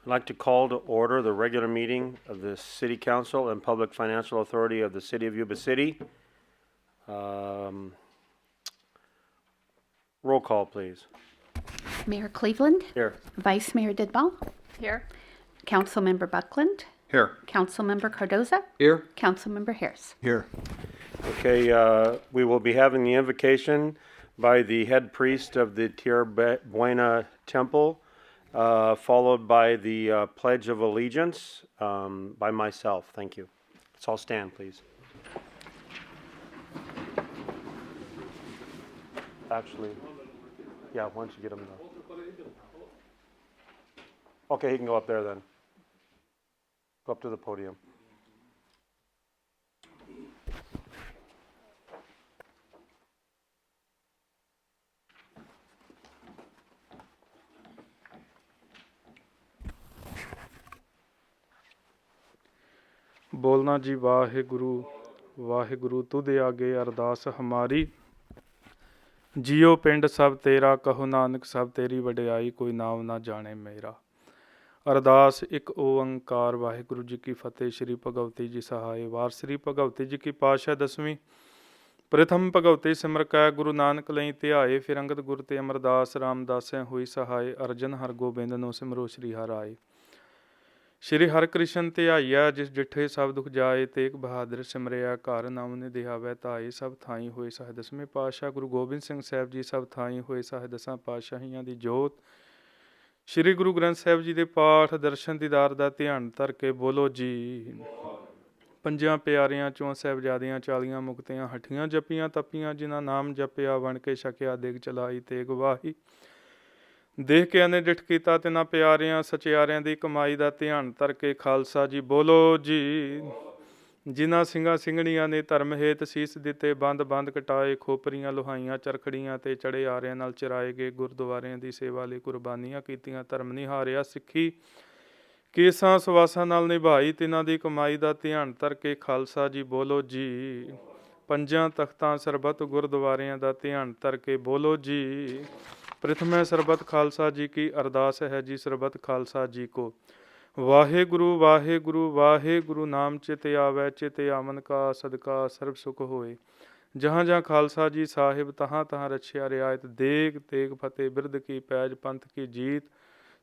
I'd like to call to order the regular meeting of the City Council and Public Financial Authority of the City of Yuba City. Roll call, please. Mayor Cleveland. Here. Vice Mayor Didball. Here. Councilmember Buckland. Here. Councilmember Cardoza. Here. Councilmember Harris. Here. Okay, we will be having the invocation by the head priest of the Tierra Buena Temple, followed by the Pledge of Allegiance by myself. Thank you. Let's all stand, please. Actually, yeah, once you get him there. Okay, he can go up there then. Go up to the podium. ਬੋਲਣਾ ਜੀ ਵਾਹਿਗੁਰੂ ਵਾਹਿਗੁਰੂ ਤੁਧ ਆਗੇ ਅਰਦਾਸ ਹਮਾਰੀ JIO ਪਿੰਡ ਸਭ ਤੇਰਾ ਕਹੋ ਨਾਨਕ ਸਭ ਤੇਰੀ ਵਡਿਆਈ ਕੋਈ ਨਾਮ ਨਾ ਜਾਣੇ ਮੇਰਾ। ਅਰਦਾਸ ਇੱਕ ਓੰਕਾਰ ਵਾਹਿਗੁਰੂ ਜੀ ਕੀ ਫਤਿਹ। ਸ਼੍ਰੀ ਭਗਵਤੀ ਜੀ ਸਹਾਏ ਵਾਰ ਸ਼੍ਰੀ ਭਗਵਤੀ ਜੀ ਕੀ ਪਾਤਸ਼ਾਹ ਦਸਵੀਂ ਪ੍ਰਥਮ ਭਗਵਤੀ ਸਿਮਰ ਕੈ ਗੁਰੂ ਨਾਨਕ ਲਈ ਧਿਆਏ ਫਿਰ ਅੰਗਦ ਗੁਰ ਤੇ ਅਮਰਦਾਸ ਰਾਮਦਾਸੈ ਹੋਈ ਸਹਾਏ ਅਰਜਨ ਹਰ ਗੋਬਿੰਦ ਨੂੰ ਸਿਮਰੋ ਸ਼੍ਰੀ ਹਰਿ ਸ਼੍ਰੀ ਹਰਿ ਕ੍ਰਿਸ਼ਨ ਧਿਆਈਆ ਜਿਸ ਡਿਠੇ ਸਭ ਦੁਖ ਜਾਏ ਤੇਗ ਬਹਾਦਰ ਸਿਮਰਿਆ ਘਰ ਨਾਮ ਨੇ ਦਿਹਾਵੈ ਧਾਏ ਸਭ ਥਾਈ ਹੋਏ ਸਹਿ ਦਸਵੇਂ ਪਾਤਸ਼ਾਹ ਗੁਰੂ ਗੋਬਿੰਦ ਸਿੰਘ ਸਾਹਿਬ ਜੀ ਸਭ ਥਾਈ ਹੋਏ ਸਹਿ ਦਸਾਂ ਪਾਤਸ਼ਾਹੀਆਂ ਦੀ ਜੋਤ ਸ਼੍ਰੀ ਗੁਰੂ ਗ੍ਰੰਥ ਸਾਹਿਬ ਜੀ ਦੇ ਪਾਠ ਦਰਸ਼ਨ ਦੀਦਾਰ ਦਾ ਧਿਆਨ ਧਰ ਕੇ ਬੋਲੋ ਜੀ। ਪੰਜਾਂ ਪਿਆਰਿਆਂ ਚੋਂ ਸਾਹਿਬਜ਼ਾਦਿਆਂ 40 ਮੁਕਤਿਆਂ ਹੱਠੀਆਂ ਜਪੀਆਂ ਤਪੀਆਂ ਜਿਨ੍ਹਾਂ ਨਾਮ ਜਪਿਆ ਵਣ ਕੇ ਛਕਿਆ ਦੇਗ ਚਲਾਈ ਤੇਗ ਵਾਹੀ ਦੇਖ ਕੇ ਅਨੇ ਡਿਠ ਕੀਤਾ ਤਿਨਾਂ ਪਿਆਰਿਆਂ ਸਚਿਆਰਿਆਂ ਦੀ ਕਮਾਈ ਦਾ ਧਿਆਨ ਧਰ ਕੇ ਖਾਲਸਾ ਜੀ ਬੋਲੋ ਜੀ। ਜਿਨ੍ਹਾਂ ਸਿੰਘਾਂ ਸਿੰਘਣੀਆਂ ਨੇ ਧਰਮ ਹੇਤ ਸੀਸ ਦਿੱਤੇ ਬੰਦ ਬੰਦ ਕਟਾਏ ਖੋਪਰੀਆਂ ਲੋਹਾਈਆਂ ਚਰਖੜੀਆਂ ਤੇ ਚੜੇ ਆਰਿਆਂ ਨਾਲ ਚਰਾਏ ਗਏ ਗੁਰਦੁਆਰਿਆਂ ਦੀ ਸੇਵਾ ਲਈ ਕੁਰਬਾਨੀਆਂ ਕੀਤੀਆਂ ਧਰਮ ਨਿਹਾਰਿਆ ਸਿੱਖੀ ਕੇਸਾਂ ਸਵਾਸਾਂ ਨਾਲ ਨਿਭਾਈ ਤਿਨਾਂ ਦੀ ਕਮਾਈ ਦਾ ਧਿਆਨ ਧਰ ਕੇ ਖਾਲਸਾ ਜੀ ਬੋਲੋ ਜੀ। ਪੰਜਾਂ ਤਖਤਾਂ ਸਰਬੱਤ ਗੁਰਦੁਆਰਿਆਂ ਦਾ ਧਿਆਨ ਧਰ ਕੇ ਬੋਲੋ ਜੀ। ਪ੍ਰਥਮੇ ਸਰਬੱਤ ਖਾਲਸਾ ਜੀ ਕੀ ਅਰਦਾਸ ਹੈ ਜੀ ਸਰਬੱਤ ਖਾਲਸਾ ਜੀ ਕੋ ਵਾਹਿਗੁਰੂ ਵਾਹਿਗੁਰੂ ਵਾਹਿਗੁਰੂ ਨਾਮ ਚਿਤ ਆਵੈ ਚਿਤ ਆਮਨ ਕਾ ਸਦਕਾ ਸਰਬ ਸੁਖ ਹੋਏ ਜਹਾਂ ਜਹਾਂ ਖਾਲਸਾ ਜੀ ਸਾਹਿਬ ਤਹਾਂ ਤਹਾਂ ਰਛਿਆ ਰਿਆਇਤ ਦੇਗ ਤੇਗ ਫਤਿਹ ਬਿਰਦ ਕੀ ਪੈਜ ਪੰਥ ਕੀ ਜੀਤ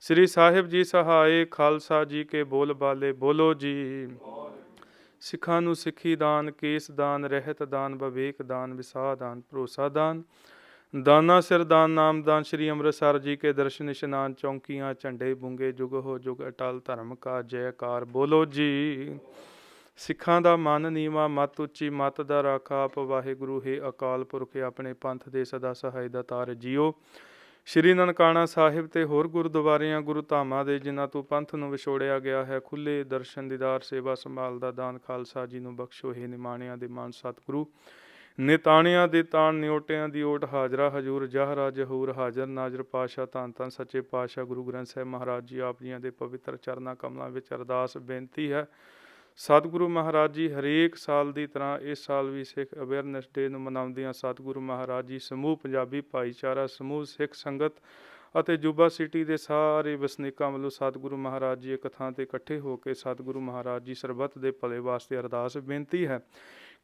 ਸ੍ਰੀ ਸਾਹਿਬ ਜੀ ਸਹਾਏ ਖਾਲਸਾ ਜੀ ਕੇ ਬੋਲ ਬਾਲੇ ਬੋਲੋ ਜੀ। ਸਿੱਖਾਂ ਨੂੰ ਸਿੱਖੀ ਦਾਨ ਕੇਸ ਦਾਨ ਰਹਿਤ ਦਾਨ ਵਿਵੇਕ ਦਾਨ ਵਿਸਾਹ ਦਾਨ ਭਰੋਸਾ ਦਾਨ ਦਾਨਾ ਸਿਰ ਦਾਨ ਨਾਮ ਦਾਨ ਸ਼੍ਰੀ ਅੰਮ੍ਰਿਤਸਰ ਜੀ ਕੇ ਦਰਸ਼ਨ ਇਸ਼ਨਾਨ ਚੌਂਕੀਆਂ ਝੰਡੇ ਬੁੰਗੇ ਜੁਗ ਹੋ ਜੁਗ ਅਟਲ ਧਰਮ ਕਾ ਜੈਕਾਰ ਬੋਲੋ ਜੀ। ਸਿੱਖਾਂ ਦਾ ਮਨ ਨੀਵਾ ਮਤ ਉੱਚੀ ਮਤ ਦਾ ਰਾਖਾ ਆਪ ਵਾਹਿਗੁਰੂ ਹੈ ਅਕਾਲ ਪੁਰਖ ਆਪਣੇ ਪੰਥ ਦੇ ਸਦਾ ਸਹਾਇ ਦਾ ਤਾਰ ਜੀਓ। ਸ਼੍ਰੀ ਨਨਕਾਣਾ ਸਾਹਿਬ ਤੇ ਹੋਰ ਗੁਰਦੁਆਰਿਆਂ ਗੁਰੂ ਧਾਮਾਂ ਦੇ ਜਿਨ੍ਹਾਂ ਤੋਂ ਪੰਥ ਨੂੰ ਵਿਛੋੜਿਆ ਗਿਆ ਹੈ ਖੁੱਲੇ ਦਰਸ਼ਨ ਦੀਦਾਰ ਸੇਵਾ ਸੰਭਾਲ ਦਾ ਦਾਨ ਖਾਲਸਾ ਜੀ ਨੂੰ ਬਖਸ਼ੋ ਹੈ ਨਿਮਾਣਿਆਂ ਦੇ ਮਾਨ ਸਤਿਗੁਰੂ ਨਿਤਾਣਿਆਂ ਦੇ ਤਾਣ ਨਿਓਟਿਆਂ ਦੀ ਓਟ ਹਾਜ਼ਰਾ ਹਜੂਰ ਜਹਰਾ ਜਹੂਰ ਹਾਜ਼ਰ ਨਾਜ਼ਰ ਪਾਸ਼ਾ ਧੰਨ ਧੰਨ ਸੱਚੇ ਪਾਤਸ਼ਾਹ ਗੁਰੂ ਗ੍ਰੰਥ ਸਾਹਿਬ ਮਹਾਰਾਜ ਜੀ ਆਪ ਜੀਆਂ ਦੇ ਪਵਿੱਤਰ ਚਰਨਾਂ ਕਮਲਾਂ ਵਿੱਚ ਅਰਦਾਸ ਬੇਨਤੀ ਹੈ ਸਤਿਗੁਰੂ ਮਹਾਰਾਜ ਜੀ ਹਰੇਕ ਸਾਲ ਦੀ ਤਰ੍ਹਾਂ ਇਸ ਸਾਲ ਵੀ ਸਿੱਖ ਅਵੇਅਰਨੈਸ ਡੇ ਨੂੰ ਮਨਾਉਂਦਿਆਂ ਸਤਿਗੁਰੂ ਮਹਾਰਾਜ ਜੀ ਸਮੂਹ ਪੰਜਾਬੀ ਭਾਈਚਾਰਾ ਸਮੂਹ ਸਿੱਖ ਸੰਗਤ ਅਤੇ ਯੂਬਾ ਸਿਟੀ ਦੇ ਸਾਰੇ ਵਸਨੀਕਾਂ ਵੱਲੋਂ ਸਤਿਗੁਰੂ ਮਹਾਰਾਜ ਜੀ ਇੱਕ ਥਾਂ ਤੇ ਇਕੱਠੇ ਹੋ ਕੇ ਸਤਿਗੁਰੂ ਮਹਾਰਾਜ ਜੀ ਸਰਬੱਤ ਦੇ ਭਲੇ ਵਾਸਤੇ ਅਰਦਾਸ ਬੇਨਤੀ ਹੈ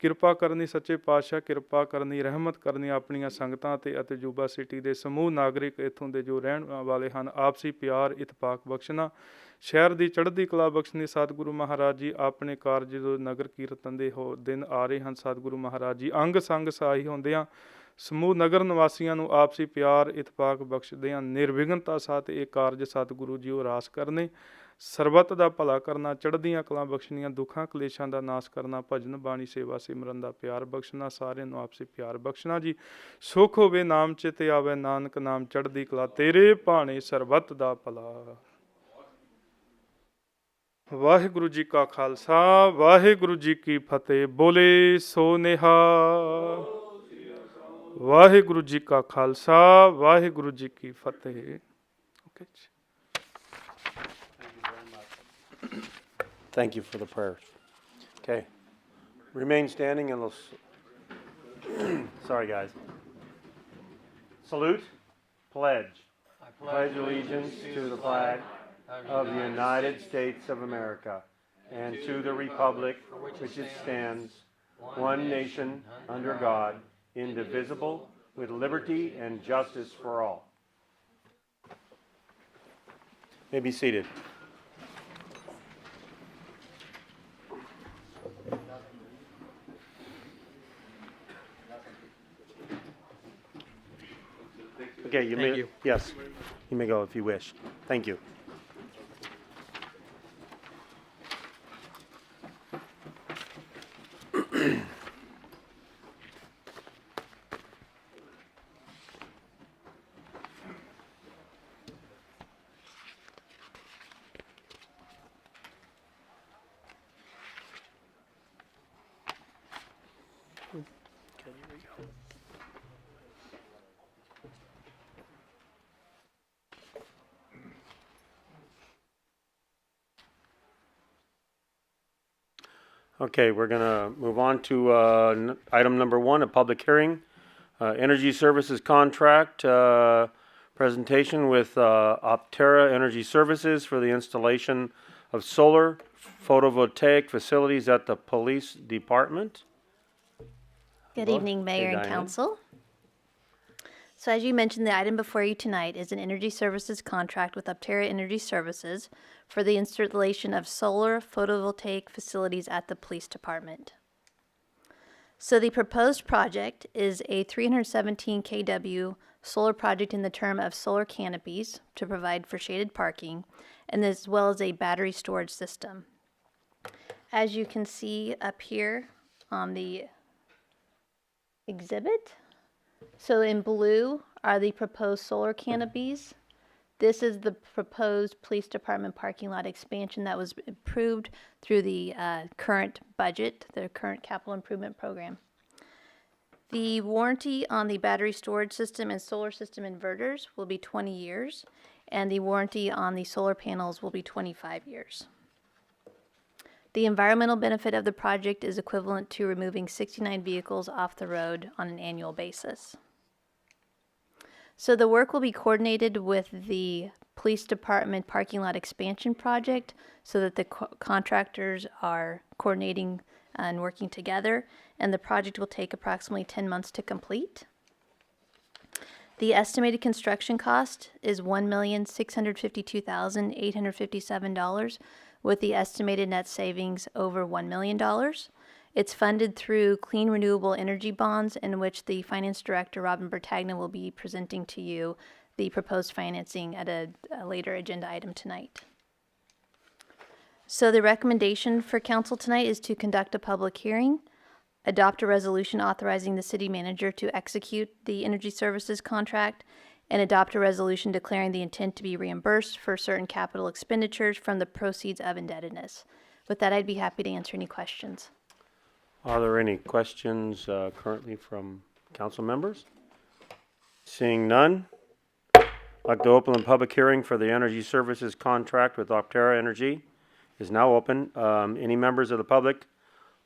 ਕਿਰਪਾ ਕਰਨੀ ਸੱਚੇ ਪਾਤਸ਼ਾਹ ਕਿਰਪਾ ਕਰਨੀ ਰਹਿਮਤ ਕਰਨੀ ਆਪਣੀਆਂ ਸੰਗਤਾਂ ਤੇ ਅਤੇ ਯੂਬਾ ਸਿਟੀ ਦੇ ਸਮੂਹ ਨਾਗਰਿਕ ਇੱਥੋਂ ਦੇ ਜੋ ਰਹਿਣ ਵਾਲੇ ਹਨ ਆਪਸੀ ਪਿਆਰ ਇਤਫਾਕ ਬਖਸ਼ਣਾ ਸ਼ਹਿਰ ਦੀ ਚੜ੍ਹਦੀ ਕਲਾ ਬਖਸ਼ਣੀ ਸਤਿਗੁਰੂ ਮਹਾਰਾਜ ਜੀ ਆਪਣੇ ਕਾਰਜ ਜੋ ਨਗਰ ਕੀਰਤਨ ਦੇ ਦਿਨ ਆ ਰਹੇ ਹਨ ਸਤਿਗੁਰੂ ਮਹਾਰਾਜ ਜੀ ਅੰਗ ਸੰਗ ਸਹਾਈ ਹੁੰਦਿਆਂ ਸਮੂਹ ਨਗਰ ਨਿਵਾਸੀਆਂ ਨੂੰ ਆਪਸੀ ਪਿਆਰ ਇਤਫਾਕ ਬਖਸ਼ਦਿਆਂ ਨਿਰਵਿਘਨਤਾ ਸਾਥ ਇਹ ਕਾਰਜ ਸਤਿਗੁਰੂ ਜੀ ਉਹ ਰਾਸ ਕਰਨੇ ਸਰਬੱਤ ਦਾ ਭਲਾ ਕਰਨਾ ਚੜ੍ਹਦੀਆਂ ਕਲਾਂ ਬਖਸ਼ਣੀਆਂ ਦੁੱਖਾਂ ਕਲੇਸ਼ਾਂ ਦਾ ਨਾਸ਼ ਕਰਨਾ ਭਜਨ ਬਾਣੀ ਸੇਵਾ ਸਿਮਰਨ ਦਾ ਪਿਆਰ ਬਖਸ਼ਣਾ ਸਾਰਿਆਂ ਨੂੰ ਆਪਸੀ ਪਿਆਰ ਬਖਸ਼ਣਾ ਜੀ। ਸੁਖ ਹੋਵੇ ਨਾਮ ਚਿਤ ਆਵੇ ਨਾਨਕ ਨਾਮ ਚੜ੍ਹਦੀ ਕਲਾ ਤੇਰੇ ਭਾਣੇ ਸਰਬੱਤ ਦਾ ਭਲਾ। ਵਾਹਿਗੁਰੂ ਜੀ ਕਾ ਖਾਲਸਾ ਵਾਹਿਗੁਰੂ ਜੀ ਕੀ ਫਤਿਹ ਬੋਲੇ ਸੋ ਨਿਹਾਲ। ਵਾਹਿਗੁਰੂ ਜੀ ਕਾ ਖਾਲਸਾ ਵਾਹਿਗੁਰੂ ਜੀ ਕੀ ਫਤਿਹ। Thank you for the prayers. Okay. Remain standing and sorry guys. Salute. Pledge. I pledge allegiance to the flag of the United States of America and to the republic which it stands, one nation, under God, indivisible, with liberty and justice for all. You may be seated. Okay, you may. Yes, you may go if you wish. Thank you. Okay, we're going to move on to item number 1, a public hearing. Energy services contract presentation with Optera Energy Services for the installation of solar photovoltaic facilities at the police department. Good Hello. evening, Mayor Hey, and Diane. Council. So as you mentioned, the item before you tonight is an energy services contract with Optera Energy Services for the installation of solar photovoltaic facilities at the police department. So the proposed project is a 317 kW solar project in the term of solar canopies to provide for shaded parking, and as well as a battery storage system. As you can see up here on the exhibit, so in blue are the proposed solar canopies. This is the proposed police department parking lot expansion that was approved through the current budget, the current capital improvement program. The warranty on the battery storage system and solar system inverters will be 20 years, and the warranty on the solar panels will be 25 years. The environmental benefit of the project is equivalent to removing 69 vehicles off the road on an annual basis. So the work will be coordinated with the police department parking lot expansion project so that the contractors are coordinating and working together, and the project will take approximately 10 months to complete. The estimated construction cost is $1,652,857, with the estimated net savings over $1 million. It's funded through clean renewable energy bonds, in which the finance director, Robin Bertagna, will be presenting to you the proposed financing at a later agenda item tonight. So the recommendation for council tonight is to conduct a public hearing, adopt a resolution authorizing the city manager to execute the energy services contract, and adopt a resolution declaring the intent to be reimbursed for certain capital expenditures from the proceeds of indebtedness. With that, I'd be happy to answer any questions. Are there any questions currently from council members? Seeing none, I'd like to open the public hearing for the energy services contract with Optera Energy. Is now open. Any members of the public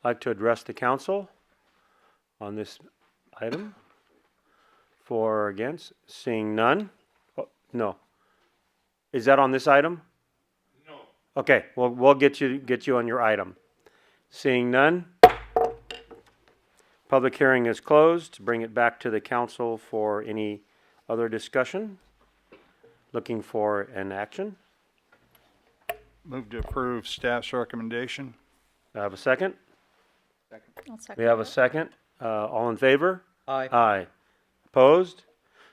like to address the council on this item? For or against? Seeing none? Oh, no. Is that on this item? No. Okay, well, we'll get you on your item. Seeing none? Public hearing is closed. Bring it back to the council for any other discussion. Looking for an action. Move to approve staff's recommendation. I have a second. I'll second We have a that. second. All in favor? Aye. Aye. Opposed?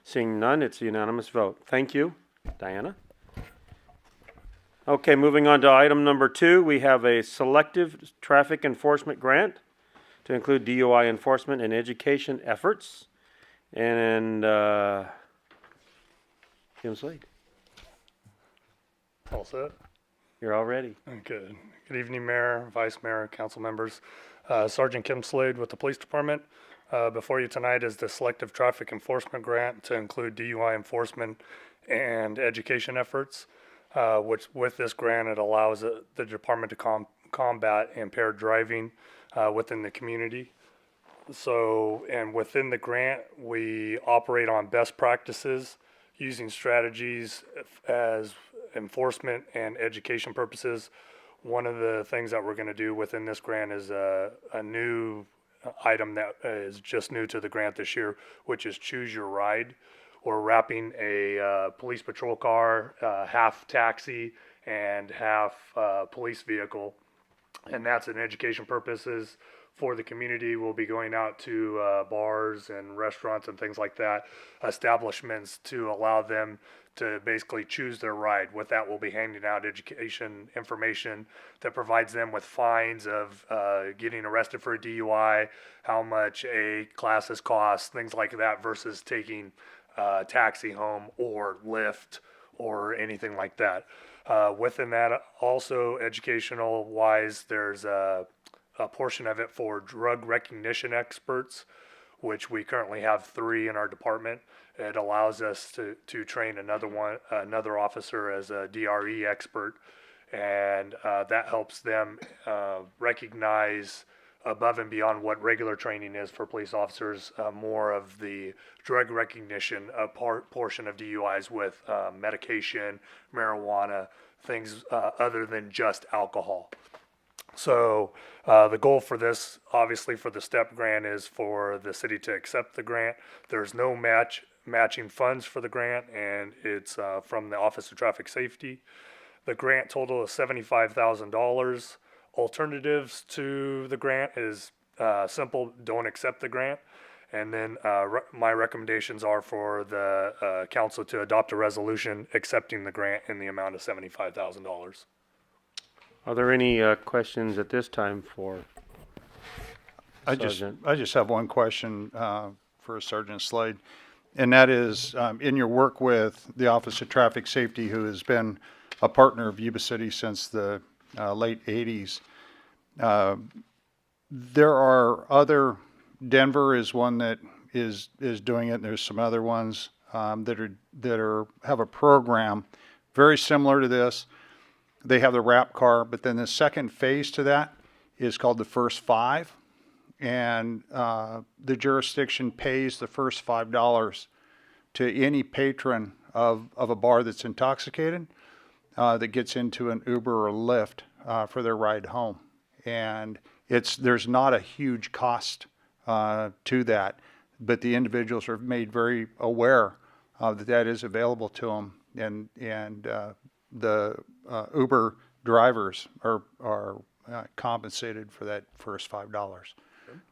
Seeing none, it's a unanimous vote. Thank you, Diana. Okay, moving on to item number 2, we have a selective traffic enforcement grant to include DUI enforcement and education efforts. And Kim Slade, All set? you're all ready. Good. Good evening, Mayor, Vice Mayor, council members. Sergeant Kim Slade with the Police Department. Before you tonight is the Selective Traffic Enforcement Grant to include DUI enforcement and education efforts, which with this grant, it allows the department to combat impaired driving within the community. So, and within the grant, we operate on best practices using strategies as enforcement and education purposes. One of the things that we're going to do within this grant is a new item that is just new to the grant this year, which is choose your ride. We're wrapping a police patrol car, half taxi and half police vehicle, and that's in education purposes for the community. We'll be going out to bars and restaurants and things like that, establishments, to allow them to basically choose their ride. With that, we'll be handing out education information that provides them with fines of getting arrested for a DUI, how much a classes cost, things like that, versus taking taxi home or Lyft or anything like that. Within that, also educational wise, there's a portion of it for drug recognition experts, which we currently have 3 in our department. It allows us to train another officer as a DRE expert, and that helps them recognize above and beyond what regular training is for police officers, more of the drug recognition portion of DUIs with medication, marijuana, things other than just alcohol. So the goal for this, obviously for the STEP grant, is for the city to accept the grant. There's no matching funds for the grant, and it's from the Office of Traffic Safety. The grant total is $75,000. Alternatives to the grant is simple: don't accept the grant. And then my recommendations are for the council to adopt a resolution accepting the grant in the amount of $75,000. Are there any questions at this time for I just have one question for Sergeant Slade, and that is, in your work with the Office of Traffic Safety, who has been a partner of Yuba City since the late 80s, there are other, Denver is one that is doing it, and there's some other ones that have a program very similar to this. They have the wrap car, but then the second phase to that is called the First Five, and the jurisdiction pays the first $5 to any patron of a bar that's intoxicated that gets into an Uber or Lyft for their ride home. And there's not a huge cost to that, but the individuals are made very aware that is available to them, and the Uber drivers are compensated for that first $5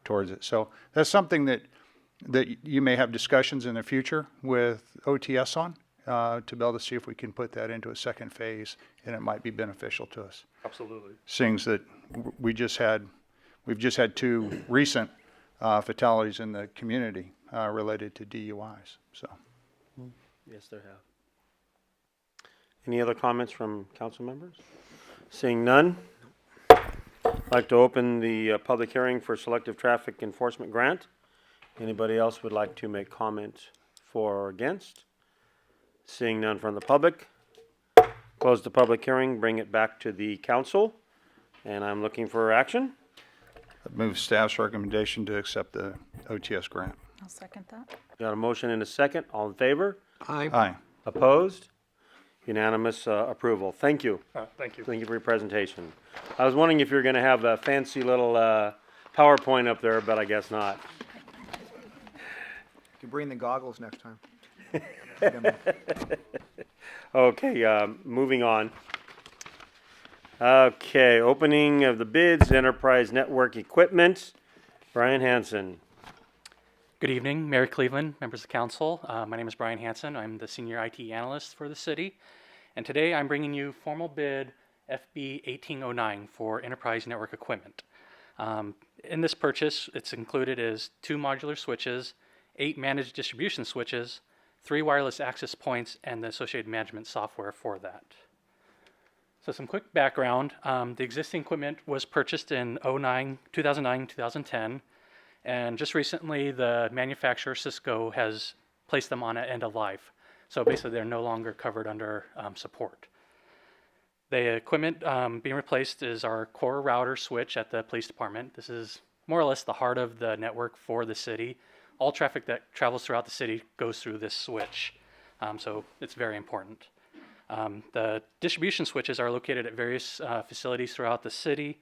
towards it. So that's something that you may have discussions in the future with OTS on, to be able to see if we can put that into a second phase, and it might be beneficial to us. Absolutely. Seeing that we've just had 2 recent fatalities in the community related to DUIs. So. Yes, there have. Any other comments from council members? Seeing none, I'd like to open the public hearing for selective traffic enforcement grant. Anybody else would like to make comment for or against? Seeing none from the public, close the public hearing, bring it back to the council, and I'm looking for action. Move staff's recommendation to accept the OTS grant. I'll second that. Got a motion and a second. All in favor? Aye. Opposed? Unanimous approval. Thank you. Thank you. Thank you for your presentation. I was wondering if you were going to have a fancy little PowerPoint up there, but I guess not. You can bring the goggles next time. Okay, moving on. Okay, opening of the bids, Enterprise Network Equipment. Brian Hansen. Good evening, Mayor Cleveland, members of council. My name is Brian Hansen. I'm the senior IT analyst for the city. And today I'm bringing you formal bid FB 1809 for enterprise network equipment. In this purchase, it's included is 2 modular switches, 8 managed distribution switches, 3 wireless access points, and the associated management software for that. So some quick background. The existing equipment was purchased in 2009, 2010. And just recently, the manufacturer, Cisco, has placed them on an end of life. So basically, they're no longer covered under support. The equipment being replaced is our core router switch at the police department. This is more or less the heart of the network for the city. All traffic that travels throughout the city goes through this switch. So it's very important. The distribution switches are located at various facilities throughout the city.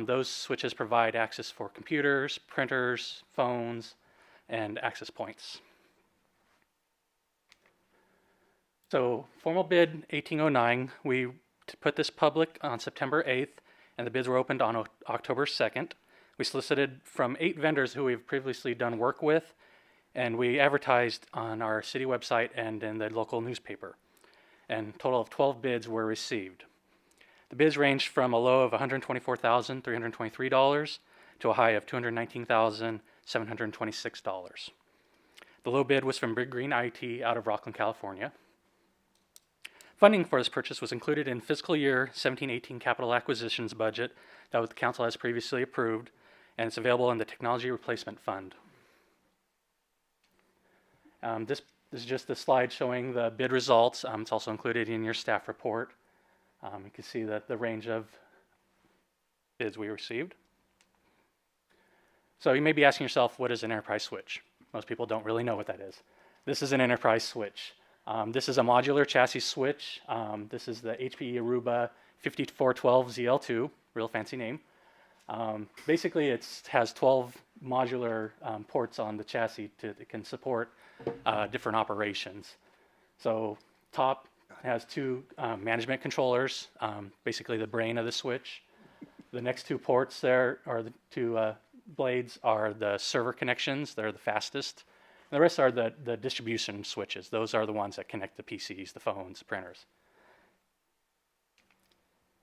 Those switches provide access for computers, printers, phones, and access points. So formal bid 1809, we put this public on September 8th, and the bids were opened on October 2nd. We solicited from 8 vendors who we've previously done work with, and we advertised on our city website and in the local newspaper. And a total of 12 bids were received. The bids ranged from a low of $124,323 to a high of $219,726. The low bid was from Big Green IT out of Rockland, California. Funding for this purchase was included in fiscal year 17-18 capital acquisitions budget that the council has previously approved, and it's available in the Technology Replacement Fund. This is just a slide showing the bid results. It's also included in your staff report. You can see the range of bids we received. So you may be asking yourself, what is an enterprise switch? Most people don't really know what that is. This is an enterprise switch. This is a modular chassis switch. This is the HPE Aruba 5412 ZL2, real fancy name. Basically, it has 12 modular ports on the chassis that can support different operations. So top has 2 management controllers, basically the brain of the switch. The next 2 ports there, or the 2 blades, are the server connections. They're the fastest. And the rest are the distribution switches. Those are the ones that connect the PCs, the phones, the printers.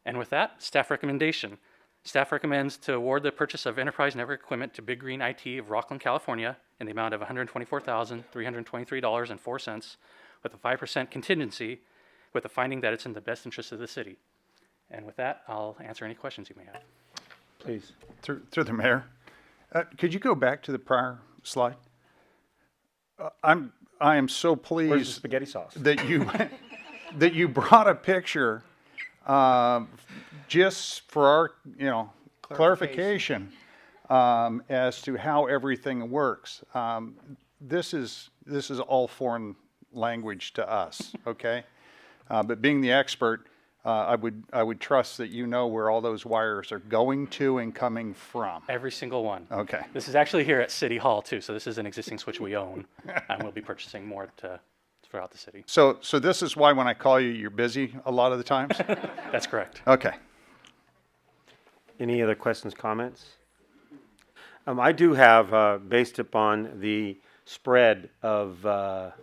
And with that, staff recommendation. Staff recommends to award the purchase of enterprise network equipment to Big Green IT of Rockland, California in the amount of $124,323.04 with a 5% contingency, with the finding that it's in the best interest of the city. And with that, I'll answer any questions you may have. Please. Through the mayor, could you go back to the prior slide? I am so Where's the pleased spaghetti sauce? that you brought a picture just for our clarification as to how everything works. This is all foreign language to us, okay? But being the expert, I would trust that you know where all those wires are going to and coming from. Every single one. Okay. This is actually here at City Hall too, so this is an existing switch we own, and we'll be purchasing more throughout the city. So this is why when I call you, you're busy a lot of the times? That's correct. Okay. Any other questions, comments? I do have, based upon the spread of the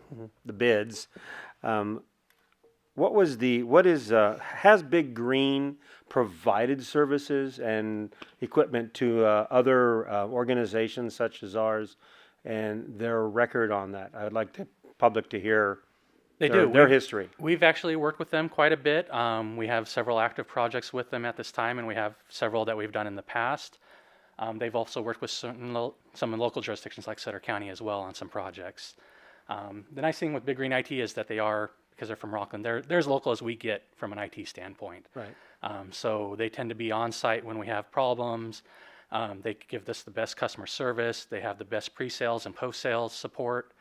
bids, has Big Green provided services and equipment to other organizations such as ours, and their record on that? I would like the public to hear their history. We've actually worked with them quite a bit. We have several active projects with them at this time, and we have several that we've done in the past. They've also worked with some in local jurisdictions like Sutter County as well on some projects. The nice thing with Big Green IT is that they are, because they're from Rockland, they're as local as we get from an IT standpoint. Right. So they tend to be on site when we have problems. They give us the best customer service. They have the best pre-sales and post-sales support.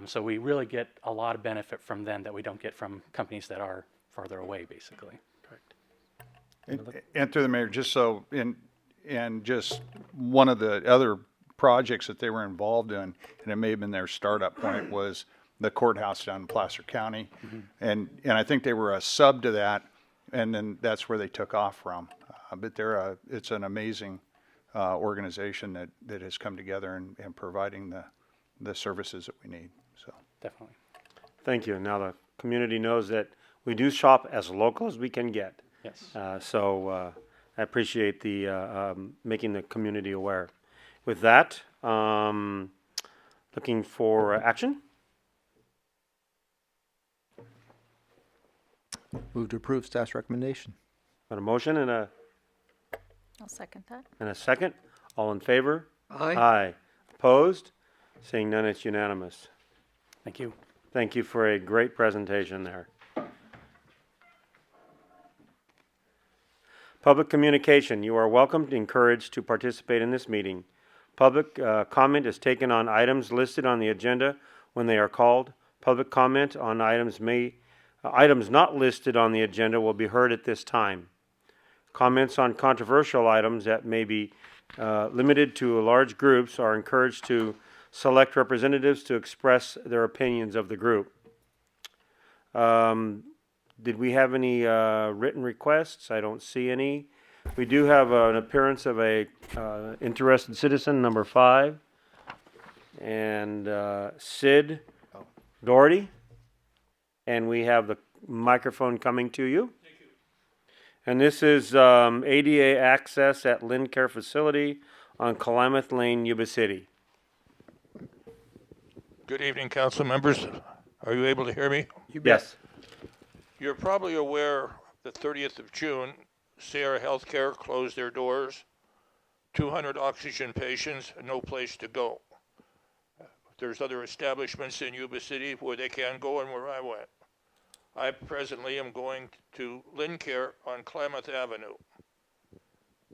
So we really get a lot of benefit from them that we don't get from companies that are farther away, basically. Correct. And through the mayor, just so, and just one of the other projects that they were involved in, and it may have been their startup point, was the courthouse down in Placer County. Mm-hmm. And I think they were a sub to that, and then that's where they took off from. But it's an amazing organization that has come together and providing the services that we need. So Definitely. Thank you. Now the community knows that we do shop as local as we can get. Yes. So I appreciate the making the community aware. With that, looking for action. Move to approve staff's recommendation. Got a motion and I'll second that. a second. All in favor? Aye. Aye. Opposed? Seeing none, it's unanimous. Thank you. Thank you for a great presentation there. Public communication. You are welcome and encouraged to participate in this meeting. Public comment is taken on items listed on the agenda when they are called. Public comment on items may Items not listed on the agenda will be heard at this time. Comments on controversial items that may be limited to large groups are encouraged to select representatives to express their opinions of the group. Did we have any written requests? I don't see any. We do have an appearance of a interested citizen, number 5, and Sid Doherty. And we have the microphone coming to you. Thank you. And this is ADA access at Lynn Care Facility on Klamath Lane, Yuba City. Good evening, council members. Are you able to hear me? Yes. You're probably aware the 30th of June, Sierra Healthcare closed their doors. 200 oxygen patients, no place to go. There's other establishments in Yuba City where they can go and where I went. I presently am going to Lynn Care on Klamath Avenue.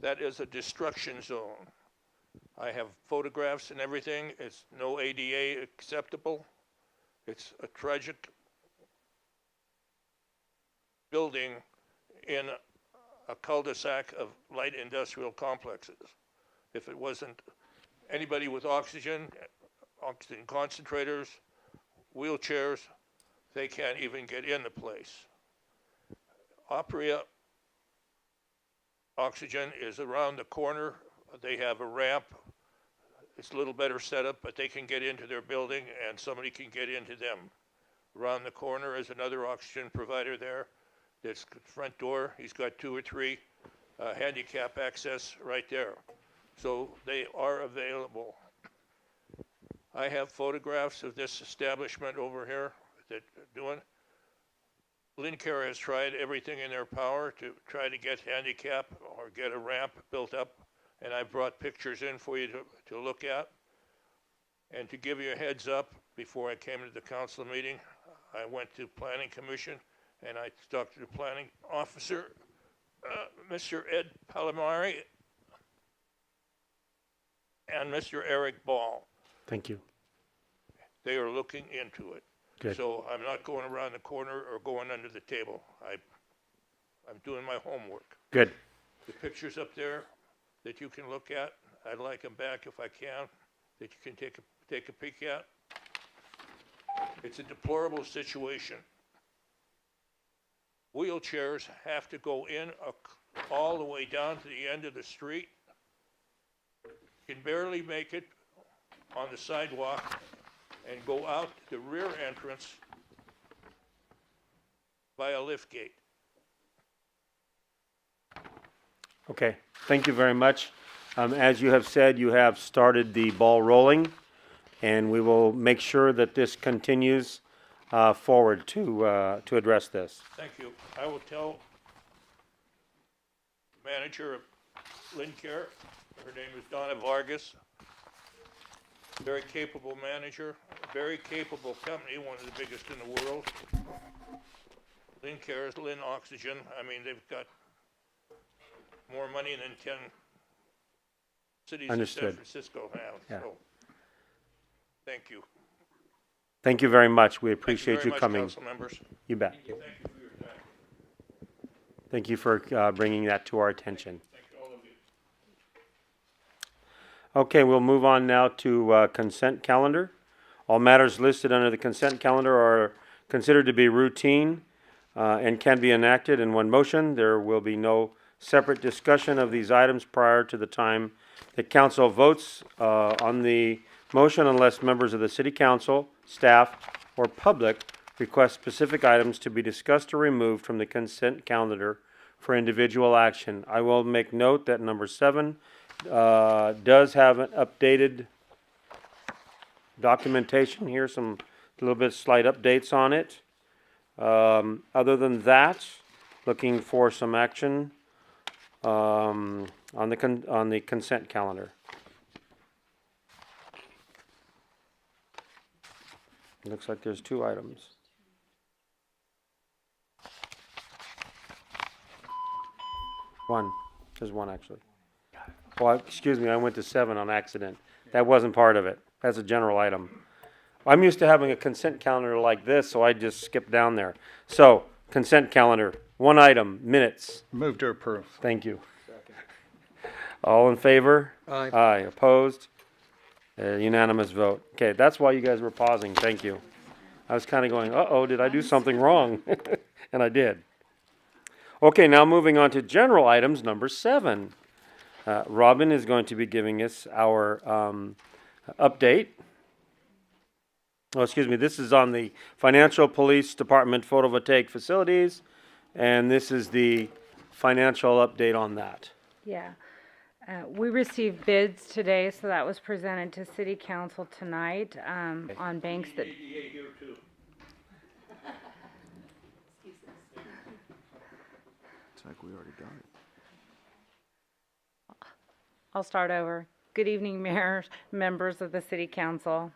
That is a destruction zone. I have photographs and everything. It's no ADA acceptable. It's a tragic building in a cul-de-sac of light industrial complexes. If it wasn't anybody with oxygen concentrators, wheelchairs, they can't even get in the place. Opria Oxygen is around the corner. They have a ramp. It's a little better set up, but they can get into their building and somebody can get into them. Around the corner is another oxygen provider there. This front door, he's got 2 or 3 handicap access right there. So they are available. I have photographs of this establishment over here that doing. Lynn Care has tried everything in their power to try to get handicap or get a ramp built up, and I brought pictures in for you to look at. And to give you a heads up, before I came to the council meeting, I went to Planning Commission and I talked to the planning officer, Mr. Ed Palomari and Mr. Eric Ball. Thank you. They are looking into it. Good. So I'm not going around the corner or going under the table. I'm doing my homework. Good. The pictures up there that you can look at, I'd like them back if I can, that you can take a peek at. It's a deplorable situation. Wheelchairs have to go in all the way down to the end of the street. You can barely make it on the sidewalk and go out the rear entrance by a lift gate. Okay, thank you very much. As you have said, you have started the ball rolling, and we will make sure that this continues forward to address this. Thank you. I will tell the manager of Lynn Care, her name is Donna Vargas, very capable manager, very capable company, one of the biggest in the world. Lynn Care is Lynn Oxygen. I mean, they've got more money than 10 cities Understood. in San Francisco have. Yeah. So, thank you. Thank you very much. We Thank appreciate very you much, coming. council members. You bet. Thank you for your time. Thank you for bringing that to our attention. Thank all of you. Okay, we'll move on now to consent calendar. All matters listed under the consent calendar are considered to be routine and can be enacted in one motion. There will be no separate discussion of these items prior to the time that council votes on the motion unless members of the city council, staff, or public request specific items to be discussed or removed from the consent calendar for individual action. I will make note that number 7 does have an updated documentation. Here's some little bit slight updates on it. Other than that, looking for some action on the consent calendar. Looks like there's 2 items. One. There's 1 actually. Well, excuse me, I went to 7 on accident. That wasn't part of it. That's a general item. I'm used to having a consent calendar like this, so I just skipped down there. So, consent calendar, one item, minutes. Move to approve. Thank you. All in favor? Aye. Aye. Opposed? Unanimous vote. Okay, that's why you guys were pausing. Thank you. I was kind of going, uh-oh, did I do something wrong? And I did. Okay, now moving on to general items, number 7. Robin is going to be giving us our update. Oh, excuse me, this is on the Financial Police Department photovoltaic facilities, and this is the financial update on that. Yeah. We received bids today, so that was presented to City Council tonight on banks that. It's like we already got it. I'll start over. Good evening, mayors, members of the City Council.